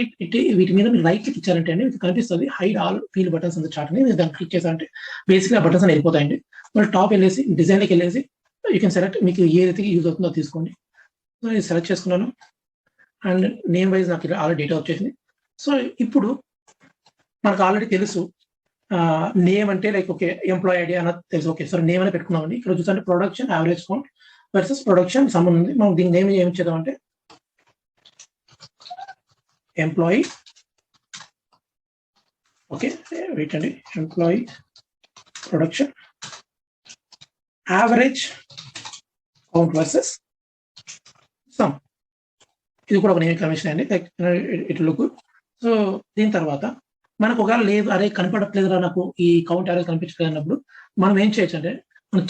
వీటి మీద మీరు రైట్ క్లిక్ ఇచ్చారంటే అండి మీకు కనిపిస్తుంది హైడ్ ఆల్ ఫీల్డ్ బటన్స్ అంత చార్ట్ అని. మీరు దాన్ని క్లిక్ చేశారంటే బేసిక్గా ఆ బటన్స్ అని వెళ్ళిపోతాయండి. మరి టాప్ వెళ్ళేసి డిజైన్లోకి వెళ్ళేసి యూ కెన్ సెలెక్ట్, మీకు ఏదైతే యూజ్ అవుతుందో తీసుకోండి. సో నేను సెలెక్ట్ చేసుకున్నాను అండ్ నేమ్ వైజ్ నాకు ఆల్రెడీ డేటా వచ్చేసింది. సో ఇప్పుడు మనకు ఆల్రెడీ తెలుసు నేమ్ అంటే లైక్ ఓకే ఎంప్లాయీ ఐడి అన్నది తెలుసు. ఓకే, సో నేమ్ అని పెట్టుకున్నామండి. ఇక్కడ చూసంటే production average count versus production సంబంధం ఉంది. మనం దీని నేమ్ ఏమి చేద్దామంటే ఎంప్లాయీ. ఓకే వెయిట్ అండి, employee production average count versus sum. ఇది కూడా ఒక నేమ్ కన్వెన్షన్ అండి, లైక్ ఇట్ లుక్. సో దీని తర్వాత మనకు ఒకవేళ లేదు అరే కనపడట్లేదురా నాకు ఈ కౌంట్ యావరేజ్ కనిపించలేదు అన్నప్పుడు మనం ఏం చేయొచ్చు అంటే మనం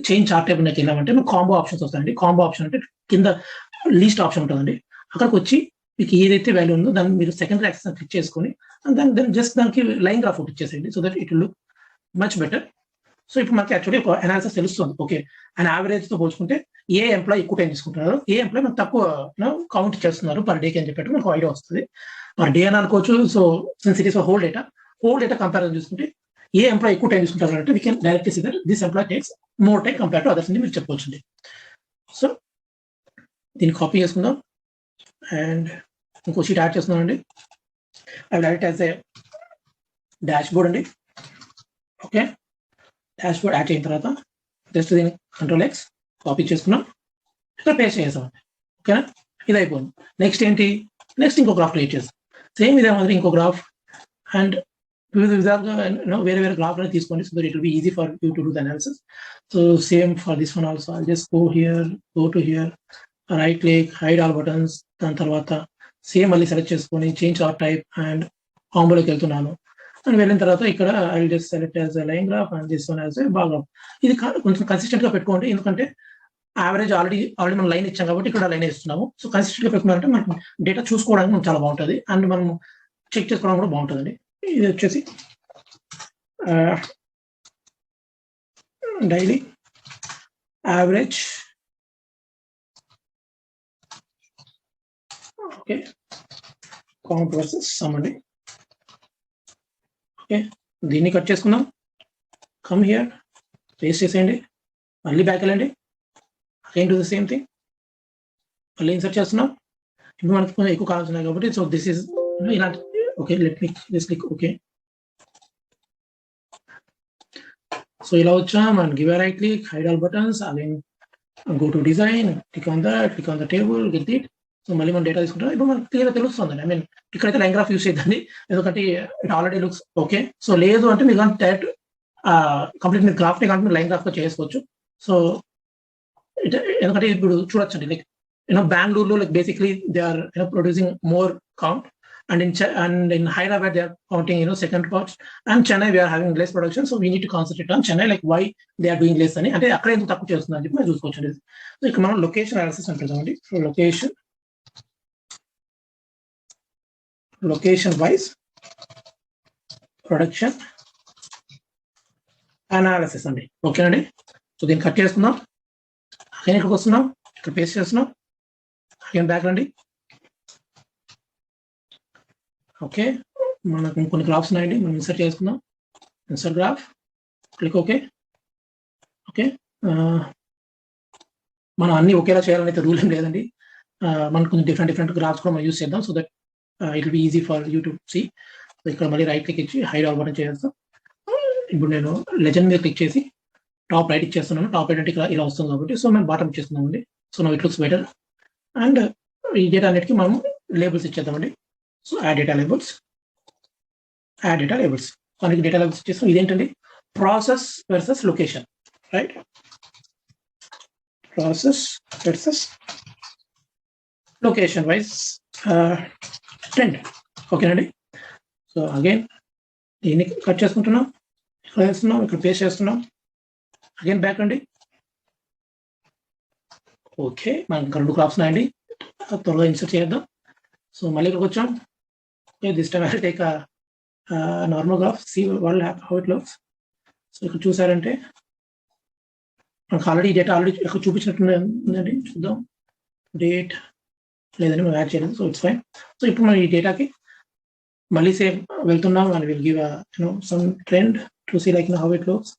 చేంజ్ చార్ట్ టేబుల్ నాకు వెళ్ళామంటే మనకు కాంబో ఆప్షన్స్ వస్తాయండి. కాంబో ఆప్షన్ అంటే కింద లీస్ట్ ఆప్షన్ ఉంటుందండి. అక్కడికి వచ్చి మీకు ఏదైతే వాల్యూ ఉందో దాన్ని మీరు సెకండరీ యాక్సెస్ క్లిక్ చేసుకొని దాన్ని జస్ట్ దానికి లైన్ గ్రాఫ్ ఒకటి ఇచ్చేసేయండి. So that it will look much better. So ఇప్పుడు మనకి యాక్చువల్లీ ఒక అనాలిసిస్ తెలుస్తుంది. ఓకే, అండ్ యావరేజ్ తో పోల్చుకుంటే ఏ ఎంప్లాయీ ఎక్కువ టైం తీసుకుంటున్నారు, ఏ ఎంప్లాయీ మనకు తక్కువ కౌంట్ చేస్తున్నారు పర్ డేకి అని చెప్పి మనకు ఐడియా వస్తుంది. పర్ డే అని అనుకోవచ్చు. So since it is whole data comparison చూసుకుంటే ఏ ఎంప్లాయీ ఎక్కువ టైం తీసుకుంటారు అంటే we can directly see that this employee takes more time compare to others అని మీరు చెప్పవచ్చండి. సో దీన్ని కాపీ చేసుకుందాం అండ్ ఇంకో షీట్ యాడ్ చేస్తున్నాం అండి. I will add it as a dashboard అండి. ఓకే, డాష్ బోర్డ్ యాడ్ అయిన తర్వాత జస్ట్ దీన్ని Ctrl+X కాపీ చేసుకున్నాం, ఇక్కడ పేస్ట్ చేసాం. ఓకేనా, ఇది అయిపోయింది. నెక్స్ట్ ఏంటి, నెక్స్ట్ ఇంకో గ్రాఫ్ క్రియేట్ చేస్తాం. సేమ్ ఇదే మాదిరి ఇంకో గ్రాఫ్ అండ్ వివిధ విధాలుగా వేరే గ్రాఫ్ అనేది తీసుకోండి. So that it will be easy for you to do the analysis. So same for this one also I'll just go to hear, right click, hide all buttons. దాని తర్వాత same మళ్ళీ select చేసుకొని change chart type and కాంబోలోకి వెళ్తున్నాను. And వెళ్ళిన తర్వాత ఇక్కడ I will just select as a line graph and this one as a bar graph. ఇది కొంచెం కన్సిస్టెంట్ గా పెట్టుకోండి, ఎందుకంటే యావరేజ్ ఆల్రెడీ మనం లైన్ ఇచ్చాం కాబట్టి ఇక్కడ లైన్ ఇస్తున్నాము. సో కన్సిస్టెంట్ గా పెట్టుకున్నారంటే మనకి డేటా చూసుకోవడానికి మనకు చాలా బాగుంటుంది అండ్ మనం చెక్ చేసుకోవడం కూడా బాగుంటుందండి. ఇది వచ్చేసి daily average okay count versus some అండి. ఓకే, దీన్ని కట్ చేసుకుందాం. కమ్ హియర్, పేస్ట్ చేసేయండి, మళ్ళీ బ్యాక్ వెళ్ళండి, again do the same thing, మళ్ళీ ఇన్సర్ట్ చేస్తున్నాం. ఇప్పుడు మనకి కొంచెం ఎక్కువ కావాల్సి ఉన్నాయి కాబట్టి సో దిస్ ఈస్ ఇలాంటి. Okay, let me just click okay. So ఇలా వచ్చాం and give a right click, hide all buttons, again go to design, click on the table, get it. So మళ్ళీ మనం డేటా తీసుకుంటాం. ఇప్పుడు మనకి క్లియర్గా తెలుస్తుందండి. ఐ మీన్ ఇక్కడైతే లైన్ గ్రాఫ్ యూస్ చేద్దండి, ఎందుకంటే it already looks okay. So లేదు అంటే మీరు కానీ డైరెక్ట్ కంప్లీట్ మీరు గ్రాఫ్ని కానీ మీరు లైన్ గ్రాఫ్గా చేసుకోవచ్చు. సో ఎందుకంటే ఇప్పుడు చూడొచ్చండి, లైక్ బెంగళూరులో like basically they are producing more count, and in Hyderabad they are counting second parts, and Chennai we are having less production, so we need to concentrate on Chennai, like why they are doing less ani ante akkade enduku takku chestunna ani మనం చూసుకోవచ్చు. So ఇక్కడ మనం location analysis అంటామండి. So location wise production analysis అండి. ఓకేనండి, so దీన్ని cut చేసుకుందాం. Again ఇక్కడికి వస్తున్నాం, ఇక్కడ పేస్ట్ చేస్తున్నాం, అగైన్ బ్యాక్ రండి. ఓకే, మనకు కొన్ని గ్రాఫ్స్ ఉన్నాయండి, మనం ఇన్సర్ట్ చేసుకుందాం. Insert graph, click okay. Okay, మనం అన్ని ఒకేలా చేయాలని అయితే రూల్ ఏం లేదండి. మనం కొంచెం డిఫరెంట్ గ్రాఫ్స్ కూడా మనం యూస్ చేద్దాం. So that it will be easy for you to see. So ఇక్కడ మళ్ళీ రైట్ క్లిక్ ఇచ్చి హైడ్ ఆల్ బటన్ చేస్తాం. ఇప్పుడు నేను లెజెండ్ మీద క్లిక్ చేసి టాప్ రైట్ ఇచ్చేస్తున్నాను. టాప్ రైట్ అంటే ఇలా వస్తుంది కాబట్టి సో మేము బాటమ్ ఇచ్చేస్తున్నామండి. So now it looks better. And ఈ డేటా అన్నిటికీ మనం లేబుల్స్ ఇచ్చేద్దామండి. So add data labels, add data labels, మనకి డేటా లేబుల్స్ ఇచ్చేస్తాం. ఇదేంటండి, process versus location, right? Process versus location wise trend. ఓకేనండి. సో అగైన్ దీన్ని కట్ చేసుకుంటున్నాం, ఇక్కడ వేస్తున్నాం, ఇక్కడ పేస్ట్ చేస్తున్నాం. అగైన్ బ్యాక్ అండి. ఓకే, మనకి 2 క్రాప్స్ ఉన్నాయండి, త్వరగా ఇన్సర్ట్ చేద్దాం. సో మళ్ళీ ఇక్కడికి వచ్చాం. This time I take normal graph, see world how it looks. So ఇక్కడ చూసారంటే మనకు ఆల్రెడీ డేటా ఇక్కడ చూపించినట్టుందండి. చూద్దాం, డేట్ లేదని మనం యాడ్ చేయలేదు. So it's fine. సో ఇప్పుడు మనం ఈ డేటాకి మళ్ళీ సేమ్ వెళ్తున్నాం and will give some trend to see like how it looks.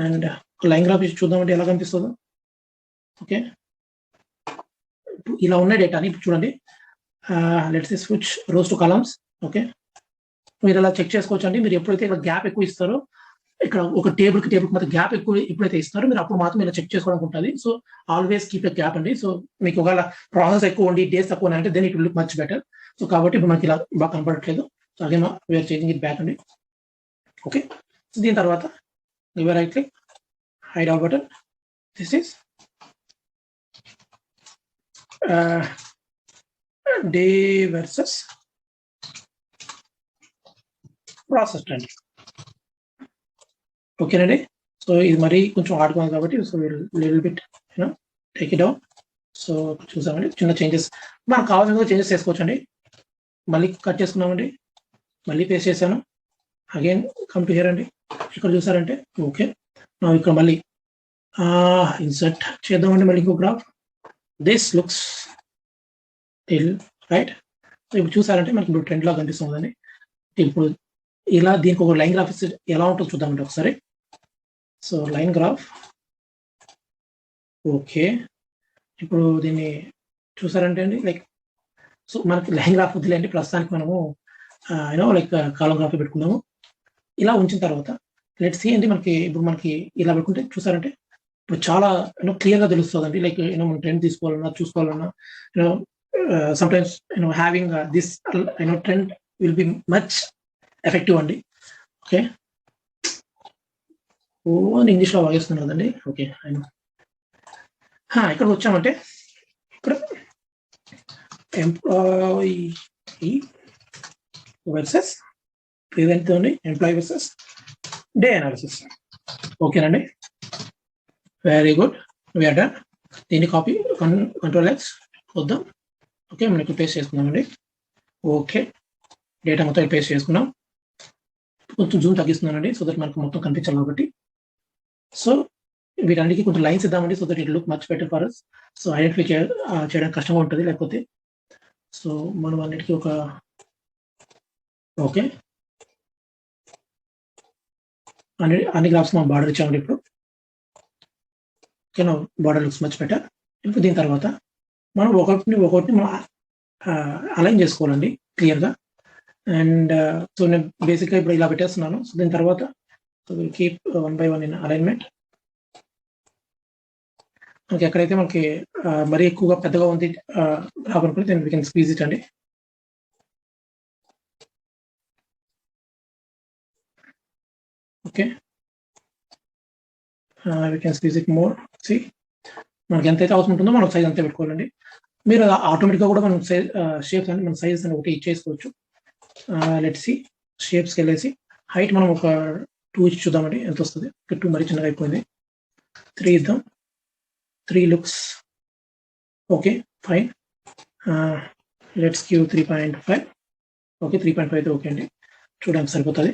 And line graph చూద్దామంటే ఎలా కనిపిస్తుందో. ఓకే, ఇలా ఉన్న డేటాని ఇప్పుడు చూడండి. Let's say switch rows to columns. Okay, మీరు ఇలా చెక్ చేసుకోవచ్చు అండి. మీరు ఎప్పుడైతే ఇలా గ్యాప్ ఎక్కువ ఇస్తారో, ఇక్కడ ఒక టేబుల్కి మధ్య గ్యాప్ ఎక్కువ ఎప్పుడైతే ఇస్తారో మీరు అప్పుడు మాత్రం ఇలా చెక్ చేసుకోవడానికి ఉంటుంది. So always keep a gap అండి. సో మీకు ఒకవేళ ప్రాసెస్ ఎక్కువ ఉండి డేస్ తక్కువ అంటే then it will look much better. So కాబట్టి ఇప్పుడు మనకి ఇలా బాగా కనపడట్లేదు. So again we're changing it back అండి. ఓకే, సో దీని తర్వాత right click, hide all button. This is day versus process trend. ఓకేనండి. సో ఇది మరీ కొంచెం హార్డ్గా ఉంది కాబట్టి so little bit take it down. So చూసామండి, చిన్న చేంజెస్ మనకు కావాల్సిన చేంజెస్ చేసుకోవచ్చు అండి. మళ్ళీ కట్ చేసుకున్నామండి, మళ్ళీ పేస్ట్ చేశాను. అగైన్ కమ్ టు హియర్ అండి. ఇక్కడ చూసారంటే ఓకే, ఇక్కడ మళ్ళీ ఇన్సర్ట్ చేద్దామండి. మళ్ళీ ఇంకో graph. This looks till right. So ఇప్పుడు చూసారంటే మనకి ఇప్పుడు ట్రెండ్ లాగా కనిపిస్తుందండి. ఇప్పుడు ఇలా దీనికి ఒక లైన్ గ్రాఫ్ ఎలా ఉంటుందో చూద్దామండి ఒకసారి. So line graph. ఓకే, ఇప్పుడు దీన్ని చూసారంటే అండి లైక్ సో మనకి లైన్ గ్రాఫ్ వద్దులేండి, ప్రస్తుతానికి మనము లైక్ కాలం గ్రాఫ్ పెట్టుకున్నాము. ఇలా ఉంచిన తర్వాత లెట్స్ సీ అండి, మనకి ఇలా పెట్టుకుంటే చూసారంటే ఇప్పుడు చాలా క్లియర్గా తెలుస్తుందండి. లైక్ మనం ట్రెండ్ తీసుకోవాలన్నా చూసుకోవాలన్నా sometimes having this trend will be much effective అండి. ఓకే, ఇంగ్లీష్ లో వాగేస్తున్నాను కదండి. ఓకే, ఇక్కడ వచ్చామంటే ఇక్కడ ఎంప్లాయీ వర్సెస్ ప్రెజెంట్ ఉంది, ఎంప్లాయీ వర్సెస్ డే అనాలిసిస్. ఓకేనండి, వెరీ గుడ్, వీఆర్ డన్. దీన్ని కాపీ కంట్రోల్ ఎక్స్ వద్దాం. ఓకే, మనం ఇక్కడ పేస్ట్ చేసుకున్నామండి. ఓకే, డేటా మొత్తం పేస్ట్ చేసుకున్నాం. కొంచెం జూమ్ తగ్గిస్తున్నానండి సో దట్ మనకు మొత్తం కనిపించాలి కాబట్టి. సో వీటన్నిటికీ కొంచెం లైన్స్ ఇద్దామండి so that it look much better for us. So identify చేయడానికి కష్టంగా ఉంటుంది లేకపోతే. సో మనం అన్నిటికీ ఒక ఓకే అన్ని గ్రాఫ్స్ మనం బార్డర్ ఇచ్చామండి ఇప్పుడు. Okay, border looks much better. ఇప్పుడు దీని తర్వాత మనం ఒకటిని మనం అలైన్ చేసుకోవాలండి క్లియర్గా. అండ్ సో నేను బేసిక్గా ఇప్పుడు ఇలా పెట్టేస్తున్నాను. సో దీని తర్వాత కీప్ 1 by 1 ఇన్ అలైన్మెంట్. మనకి ఎక్కడైతే మనకి మరీ ఎక్కువగా పెద్దగా ఉంది గ్రాఫ్ అనుకుంటే దీన్ని వీ కెన్ స్క్వీజ్ ఇట్ అండి. Okay, we can squeeze it more. See మనకి ఎంతైతే అవసరం ఉంటుందో మనం సైజ్ అంతే పెట్టుకోవాలండి. మీరు ఆటోమేటిక్గా కూడా మనం షేప్స్ అంటే మన సైజ్ అని ఒకటి ఇచ్చేసుకోవచ్చు. లెట్స్ సి షేప్స్కి వెళ్ళేసి హైట్ మనం ఒక 2 ఇచ్చి చూద్దామండి ఎంత వస్తుంది. 2 మరీ చిన్నగా అయిపోయింది. 3 ఇద్దాం. 3 looks okay, fine. Let's give 3.5. Okay, 3.5 అయితే ఓకే అండి, చూడడానికి సరిపోతుంది.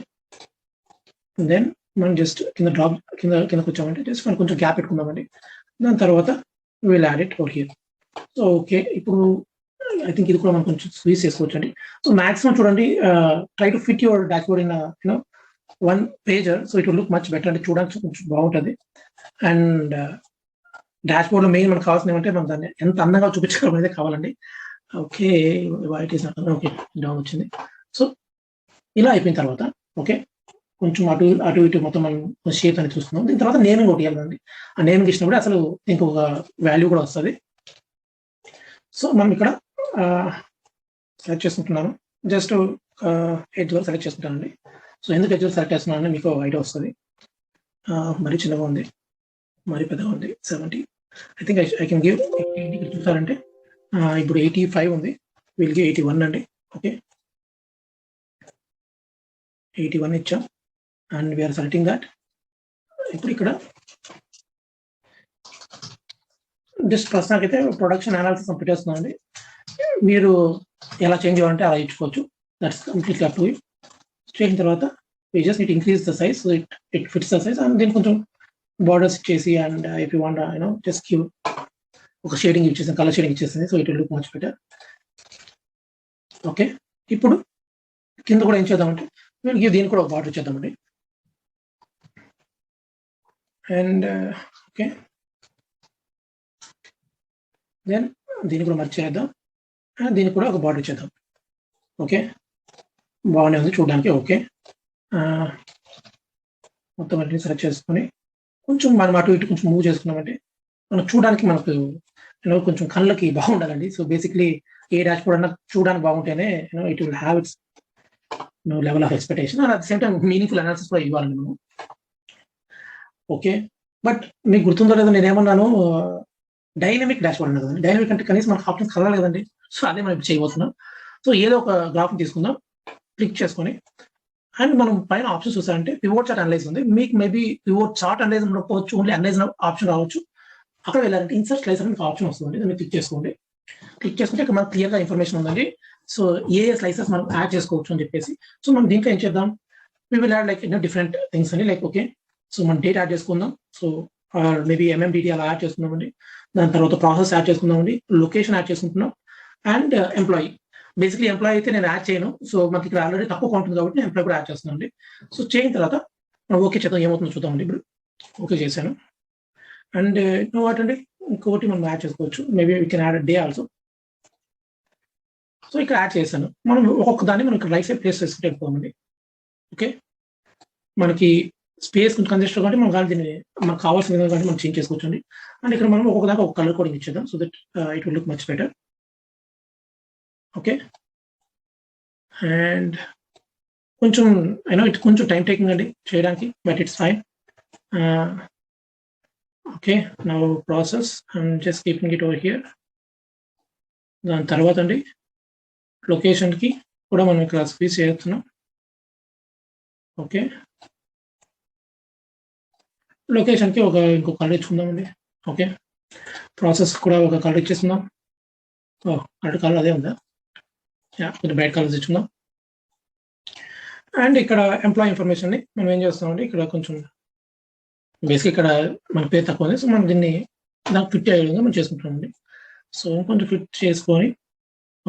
దెన్ మనం జస్ట్ కిందకు వచ్చామంటే జస్ట్ మనం కొంచెం గ్యాప్ పెట్టుకుందామండి. దాని తర్వాత will add it over here. So okay, ఇప్పుడు ఐ థింక్ ఇది కూడా మనం కొంచెం స్క్వీజ్ చేసుకోవచ్చు అండి. సో మాక్సిమం చూడండి, try to fit your dashboard in one pager, so it will look much better. అంటే చూడడానికి కొంచెం బాగుంటుంది. అండ్ డాష్బోర్డ్ లో మెయిన్ మనకు కావాల్సిన ఏమంటే మనం దాన్ని ఎంత అందంగా చూపించగలమనేది కావాలండి. Okay, white is okay, down వచ్చింది. సో ఇలా అయిపోయిన తర్వాత ఓకే కొంచెం అటు ఇటు మొత్తం మనం షేప్ అని చూస్తున్నాం. దీని తర్వాత నేమింగ్ ఒకటి ఇవ్వాలండి. ఆ నేమింగ్ ఇచ్చినప్పుడు అసలు దీనికి ఒక వాల్యూ కూడా వస్తుంది. సో మనం ఇక్కడ సెలెక్ట్ చేసుకుంటున్నాను. జస్ట్ ఎడ్జ్ వరకు సెలెక్ట్ చేసుకుంటానండి. సో ఎందుకు ఎడ్జ్ వరకు సెలెక్ట్ చేస్తున్నాను మీకు ఐడియా వస్తుంది. మరీ చిన్నగా ఉంది, మరీ పెద్దగా ఉంది. 70 I think I can give. ఇక్కడ చూసారంటే ఇప్పుడు 85 ఉంది, వీళ్ళకి 81 అండి. ఓకే 81 ఇచ్చాం అండ్ వీఆర్ సెలెక్టింగ్ దాట్. ఇప్పుడు ఇక్కడ జస్ట్ ప్రస్తుతానికి అయితే ప్రొడక్షన్ అనాలిసిస్ కంప్లీట్ చేస్తున్నానండి. మీరు ఎలా చేంజ్ చేయాలంటే అలా ఇచ్చుకోవచ్చు. That's completely up to you. చేసిన తర్వాత we just need to increase the size so it fits the size and then కొంచెం borders ఇచ్చేసి and if you want just give ఒక షేడింగ్ ఇచ్చేసి కలర్ షేడింగ్ ఇచ్చేసింది. So it will look much better. Okay ఇప్పుడు కింద కూడా ఏం చేద్దామంటే దీనికి కూడా ఒక బార్డర్ ఇచ్చేద్దామండి. అండ్ ఓకే దెన్ దీన్ని కూడా మర్చి చేద్దాం అండ్ దీనికి కూడా ఒక బార్డర్ ఇచ్చేద్దాం. ఓకే బాగానే ఉంది చూడడానికి. ఓకే మొత్తం అన్ని సెలెక్ట్ చేసుకొని కొంచెం మనం అటు ఇటు కొంచెం మూవ్ చేసుకున్నామంటే మనం చూడడానికి మనకు కొంచెం కళ్ళకి బాగుండాలండి. సో బేసిక్లీ ఏ డాష్ బోర్డ్ అన్నా చూడడానికి బాగుంటేనే it will have it's level of expectation and at the same time meaningful analysis కూడా ఇవ్వాలండి మనం. ఓకే బట్ మీకు గుర్తుందో లేదో నేనేమన్నాను, డైనమిక్ డాష్ బోర్డ్ అన్నా కదండి. డైనమిక్ అంటే కనీసం మనకు ఆప్షన్స్ కలవాలి కదండి. సో అదే మనం చేయబోతున్నాం. సో ఏదో ఒక గ్రాఫ్ తీసుకుందాం, క్లిక్ చేసుకొని అండ్ మనం పైన ఆప్షన్ చూసారంటే పివోట్ చార్ట్ అనలైజ్ ఉంది. మీకు మేబీ పివోట్ చార్ట్ అనలైజ్ ఉండకపోవచ్చు, ఓన్లీ అనలైజ్ ఆప్షన్ రావచ్చు. అక్కడ వెళ్ళాలంటే ఇన్సర్ట్ స్లైస్ అని మీకు ఆప్షన్ వస్తుంది, దాన్ని క్లిక్ చేసుకోండి. క్లిక్ చేసుకుంటే ఇక్కడ మనకు క్లియర్గా ఇన్ఫర్మేషన్ ఉందండి. సో ఏ స్లైసెస్ మనం యాడ్ చేసుకోవచ్చు అని చెప్పేసి. సో మనం దీంట్లో ఏం చేద్దాం, we will add like different things అండి. లైక్ ఓకే సో మనం డేట్ యాడ్ చేసుకుందాం. సో మేబీ ఎంఎండిటీ అలా యాడ్ చేసుకుందామండి. దాని తర్వాత ప్రాసెస్ యాడ్ చేసుకుందామండి, లొకేషన్ యాడ్ చేసుకుంటున్నాం అండ్ ఎంప్లాయీ. బేసిక్లీ ఎంప్లాయీ అయితే నేను యాడ్ చేయను. సో మనకి ఇక్కడ ఆల్రెడీ తక్కువ ఉంటుంది కాబట్టి నేను ఎంప్లాయీ కూడా యాడ్ చేస్తున్నాను అండి. సో చేయిన తర్వాత ఓకే చేద్దాం, ఏమవుతుందో చూద్దామండి. ఇప్పుడు ఓకే చేశాను అండ్ వాట్ అండి ఇంకొకటి మనం యాడ్ చేసుకోవచ్చు. Maybe we can add day also. So ఇక్కడ యాడ్ చేశాను. మనం ఒక్కొక్క దాన్ని మనం ఇక్కడ రైట్ సైడ్ ప్లేస్ చేసుకుంటే వెళ్ళిపోమండి. ఓకే మనకి స్పేస్ కొంచెం కంజెస్ట్ కాబట్టి మనం కానీ దీన్ని మనకు కావాల్సిన విధంగా కానీ మనం చేంజ్ చేసుకోవచ్చు అండి. అండ్ ఇక్కడ మనం ఒక్కొక్క దాకా ఒక కలర్ కోడింగ్ ఇచ్చేద్దాం so that it will look much better. Okay and కొంచెం ఇట్ కొంచెం టైం టేకింగ్ అండి చేయడానికి, but it's fine. Okay now process and just keeping it over here. దాని తర్వాత అండి లొకేషన్కి కూడా మనం ఇక్కడ స్క్వీజ్ చేస్తున్నాం. ఓకే లొకేషన్కి ఇంకో కలర్ ఇచ్చుకుందామండి. ఓకే ప్రాసెస్ కూడా ఒక కలర్ ఇచ్చేస్తున్నాం. అటు కలర్ అదే ఉందా, కొంచెం బ్రైట్ కలర్స్ ఇచ్చుకుందాం. అండ్ ఇక్కడ ఎంప్లాయీ ఇన్ఫర్మేషన్ని మనం ఏం చేస్తామండి, ఇక్కడ కొంచెం బేసిక్ ఇక్కడ మన పేరు తక్కువ ఉంది. సో మనం దీన్ని దానికి ఫిట్ అయ్యే విధంగా మనం చేసుకుంటామండి. సో కొంచెం ఫిట్ చేసుకొని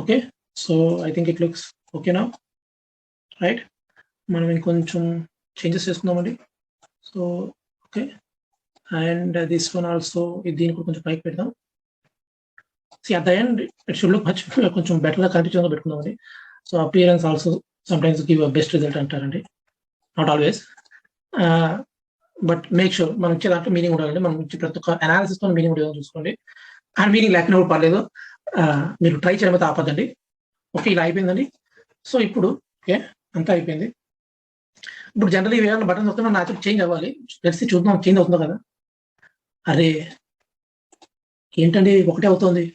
okay so I think it looks ఓకేనా రైట్. మనం ఇంకొంచెం చేంజెస్ చేసుకుందామండి. So okay and this one also దీన్ని కూడా కొంచెం పైకి పెడదాం. At the end it should look much కొంచెం బెటర్గా కనిపించేందుకు పెట్టుకుందామండి. So appearance also sometimes give best result అంటారండి, not always. But make sure మనం ఇచ్చే దాంట్లో మీనింగ్ ఉండాలండి. మనం ఇచ్చే ప్రతి ఒక్క అనాలిసిస్తో మీనింగ్ ఉండేదో చూసుకోండి. అండ్ మీనింగ్ లేకపోయినా కూడా పర్లేదు, మీరు ట్రై చేయడం అయితే ఆపదండి. ఓకే ఇలా అయిపోయిందండి. సో ఇప్పుడు ఓకే అంతా అయిపోయింది. ఇప్పుడు జనరల్ ఏమైనా బటన్స్ వస్తే మనం నాకు చేంజ్ అవ్వాలి. లెట్స్ చూద్దాం చేంజ్ అవుతుందో కదా. అరే ఏంటండి ఒకటే అవుతుంది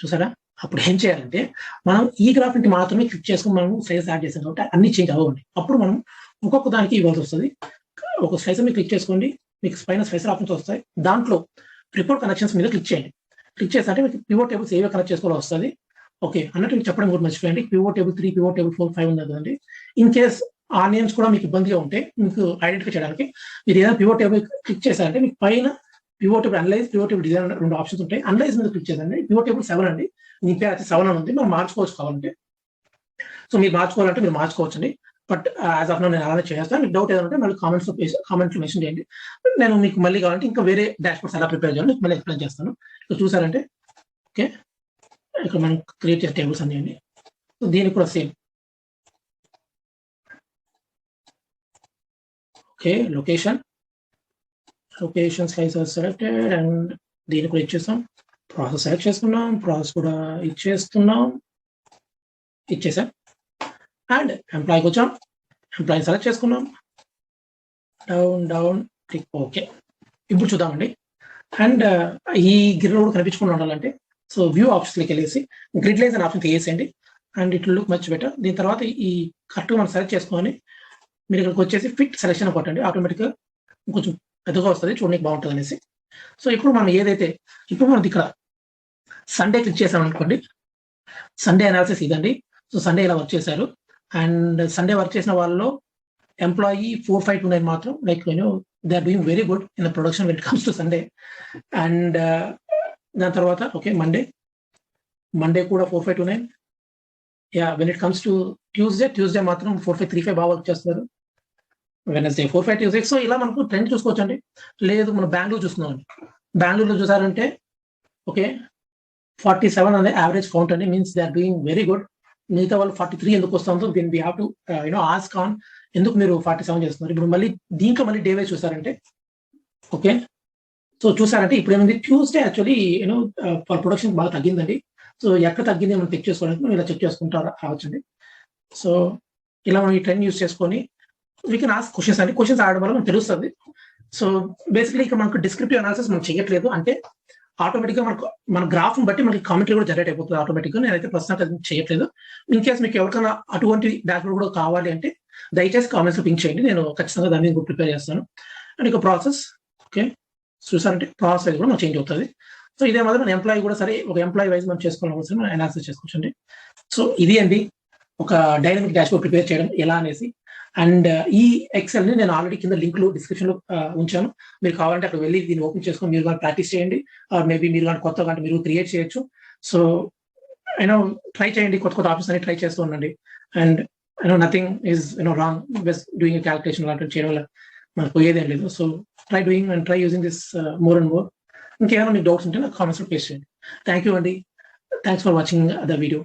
చూసారా. అప్పుడు ఏం చేయాలంటే మనం ఈ గ్రాఫ్ నుంచి మాత్రమే క్లిక్ చేసుకుని మనం స్లైస్ యాడ్ చేసాం కాబట్టి అన్ని చేంజ్ అవ్వండి. అప్పుడు మనం ఒక్కొక్క దానికి ఇవ్వాల్సి వస్తుంది. ఒక స్లైస్ మీరు క్లిక్ చేసుకోండి, మీకు పైన స్లైసర్ ఆప్షన్స్ వస్తాయి. దాంట్లో రిపోర్ట్ కనెక్షన్స్ మీద క్లిక్ చేయండి. క్లిక్ చేస్తే మీకు పివోట్ టేబుల్స్ ఏవో కనెక్ట్ చేసుకోవాలో వస్తుంది. ఓకే అన్నట్టు మీకు చెప్పడం కూడా మర్చిపోయండి. పివోట్ టేబుల్ 3, పివోట్ టేబుల్ 4, 5 ఉంది కదండి. ఇన్ కేస్ ఆ నేమ్స్ కూడా మీకు ఇబ్బందిగా ఉంటే మీకు ఐడెంటిఫై చేయడానికి మీరు ఏదైనా పివోట్ టేబుల్ క్లిక్ చేశారంటే మీకు పైన pivot table analyse, pivot table design 2 options ఉంటాయి. అనలైజ్ మీద క్లిక్ చేయండి. పివోట్ టేబుల్ 7 అండి, మీ పేరు అయితే 7 అని ఉంది. మనం మార్చుకోవచ్చు కావాలంటే. సో మీరు మార్చుకోవాలంటే మీరు మార్చుకోవచ్చు అండి. బట్ యాజ్ ఆఫ్ నౌ నేను అలానే చేస్తాను. మీకు డౌట్ ఏదంటే మళ్ళీ కామెంట్స్లో మెన్షన్ చేయండి. నేను మీకు మళ్ళీ కావాలంటే ఇంకా వేరే డాష్ బోర్డ్స్ ఎలా ప్రిపేర్ చేయాలి మళ్ళీ ఎక్స్ప్లెయిన్ చేస్తాను. ఇక్కడ చూసారంటే ఓకే ఇక్కడ మనం క్రియేట్ చేసే టేబుల్స్ అన్నీ అండి. సో దీనికి కూడా same okay location slice are selected and దీన్ని కూడా ఇచ్చేస్తాం. ప్రాసెస్ సెలెక్ట్ చేసుకున్నాం, ప్రాసెస్ కూడా ఇచ్చేసాం. అండ్ ఎంప్లాయీకి వచ్చాం, ఎంప్లాయీ సెలెక్ట్ చేసుకున్నాం, డౌన్ క్లిక్ ఓకే. ఇప్పుడు చూద్దామండి. అండ్ ఈ గ్రిడ్ కూడా కనిపించకుండా ఉండాలంటే సో వ్యూ ఆప్షన్స్కి వెళ్ళేసి గ్రిడ్ లైన్స్ అనే ఆప్షన్ తీసేయండి and it look much better. దీని తర్వాత ఈ కరెక్ట్గా మనం సెలెక్ట్ చేసుకొని మీరు ఇక్కడికి వచ్చేసి ఫిట్ సెలెక్షన్ కొట్టండి, ఆటోమేటిక్గా కొంచెం పెద్దగా వస్తుంది, చూడడానికి బాగుంటుంది అనేసి. సో ఇప్పుడు మనం ఇక్కడ సండే క్లిక్ చేసాం అనుకోండి, సండే అనాలిసిస్ ఇదండి. సో సండే ఇలా వర్క్ చేశారు అండ్ సండే వర్క్ చేసిన వాళ్ళలో ఎంప్లాయీ 4529 మాత్రం like they are doing very good in the production when it comes to Sunday. And దాని తర్వాత ఓకే మండే కూడా 4529. When it comes to Tuesday మాత్రం 4535 బాగా వర్క్ చేస్తారు. వెనస్డే 4526. సో ఇలా మనకు ట్రెండ్ చూసుకోవచ్చు అండి. లేదు మనం బెంగళూరు చూస్తున్నామండి, బెంగళూరులో చూసారంటే ఓకే 47 అనే యావరేజ్ కౌంట్ అండి, means they are doing very good. మిగతా వాళ్ళు 43 ఎందుకు వస్తుందో దీన్ని we have to ask on ఎందుకు మీరు 47 చేస్తున్నారు. ఇప్పుడు మళ్ళీ దీంట్లో మళ్ళీ డే వైజ్ చూసారంటే ఓకే సో చూసారంటే ఇప్పుడు ఏమైంది, ట్యూస్డే యాక్చువల్లీ ప్రొడక్షన్ బాగా తగ్గిందండి. సో ఎక్కడ తగ్గింది మనం చెక్ చేసుకోవడానికి మనం ఇలా చెక్ చేసుకుంటా రావచ్చండి. సో ఇలా మనం ఈ ట్రెండ్ యూస్ చేసుకొని వీ కెన్ ఆస్క్ క్వశ్చన్స్ అండి. క్వశ్చన్స్ ఆడడం వల్ల మనకు తెలుస్తుంది. సో బేసిక్లీ ఇక్కడ మనకు డిస్క్రిప్టివ్ అనాలిసిస్ మనం చేయట్లేదు, అంటే ఆటోమేటిక్గా మన గ్రాఫ్ని బట్టి మనకి కామెంటరీ కూడా జనరేట్ అయిపోతుంది ఆటోమేటిక్గా. నేనైతే ప్రస్తుతం చేయట్లేదు. ఇన్ కేస్ మీకు ఎవరికైనా అటువంటి డాష్బోర్డ్ కూడా కావాలి అంటే దయచేసి కామెంట్స్లో పింక్ చేయండి, నేను ఖచ్చితంగా దాన్ని ప్రిపేర్ చేస్తాను. అండ్ ఇక ప్రాసెస్ ఓకే చూసారంటే ప్రాసెస్ వైజ్ కూడా మనం చేంజ్ అవుతుంది. సో ఇదే మాత్రం మన ఎంప్లాయీ కూడా సరే ఒక ఎంప్లాయీ వైజ్ మనం చేసుకోవాల్సిన మనం అనాలిసిస్ చేసుకోవచ్చండి. సో ఇది అండి ఒక డైనమిక్ డాష్బోర్డ్ ప్రిపేర్ చేయడం ఎలా అనేసి. అండ్ ఈ ఎక్సెల్ ని నేను ఆల్రెడీ కింద లింక్ లో డిస్క్రిప్షన్ లో ఉంచాను, మీరు కావాలంటే అక్కడ వెళ్ళి దీన్ని ఓపెన్ చేసుకొని మీరు కానీ ప్రాక్టీస్ చేయండి. మేబీ మీరు కానీ కొత్తగా మీరు క్రియేట్ చేయొచ్చు. సో ట్రై చేయండి, కొత్త ఆప్షన్స్ అన్ని ట్రై చేస్తూ ఉండండి. And nothing is wrong best doing calculation లాంటివి చేయడం వల్ల మనకు పోయేదేం లేదు. So try doing and try using this more and more. ఇంకేమైనా మీకు డౌట్స్ ఉంటే నాకు కామెంట్స్ లో పేస్ట్ చేయండి. థ్యాంక్ యూ అండి, thanks for watching the video.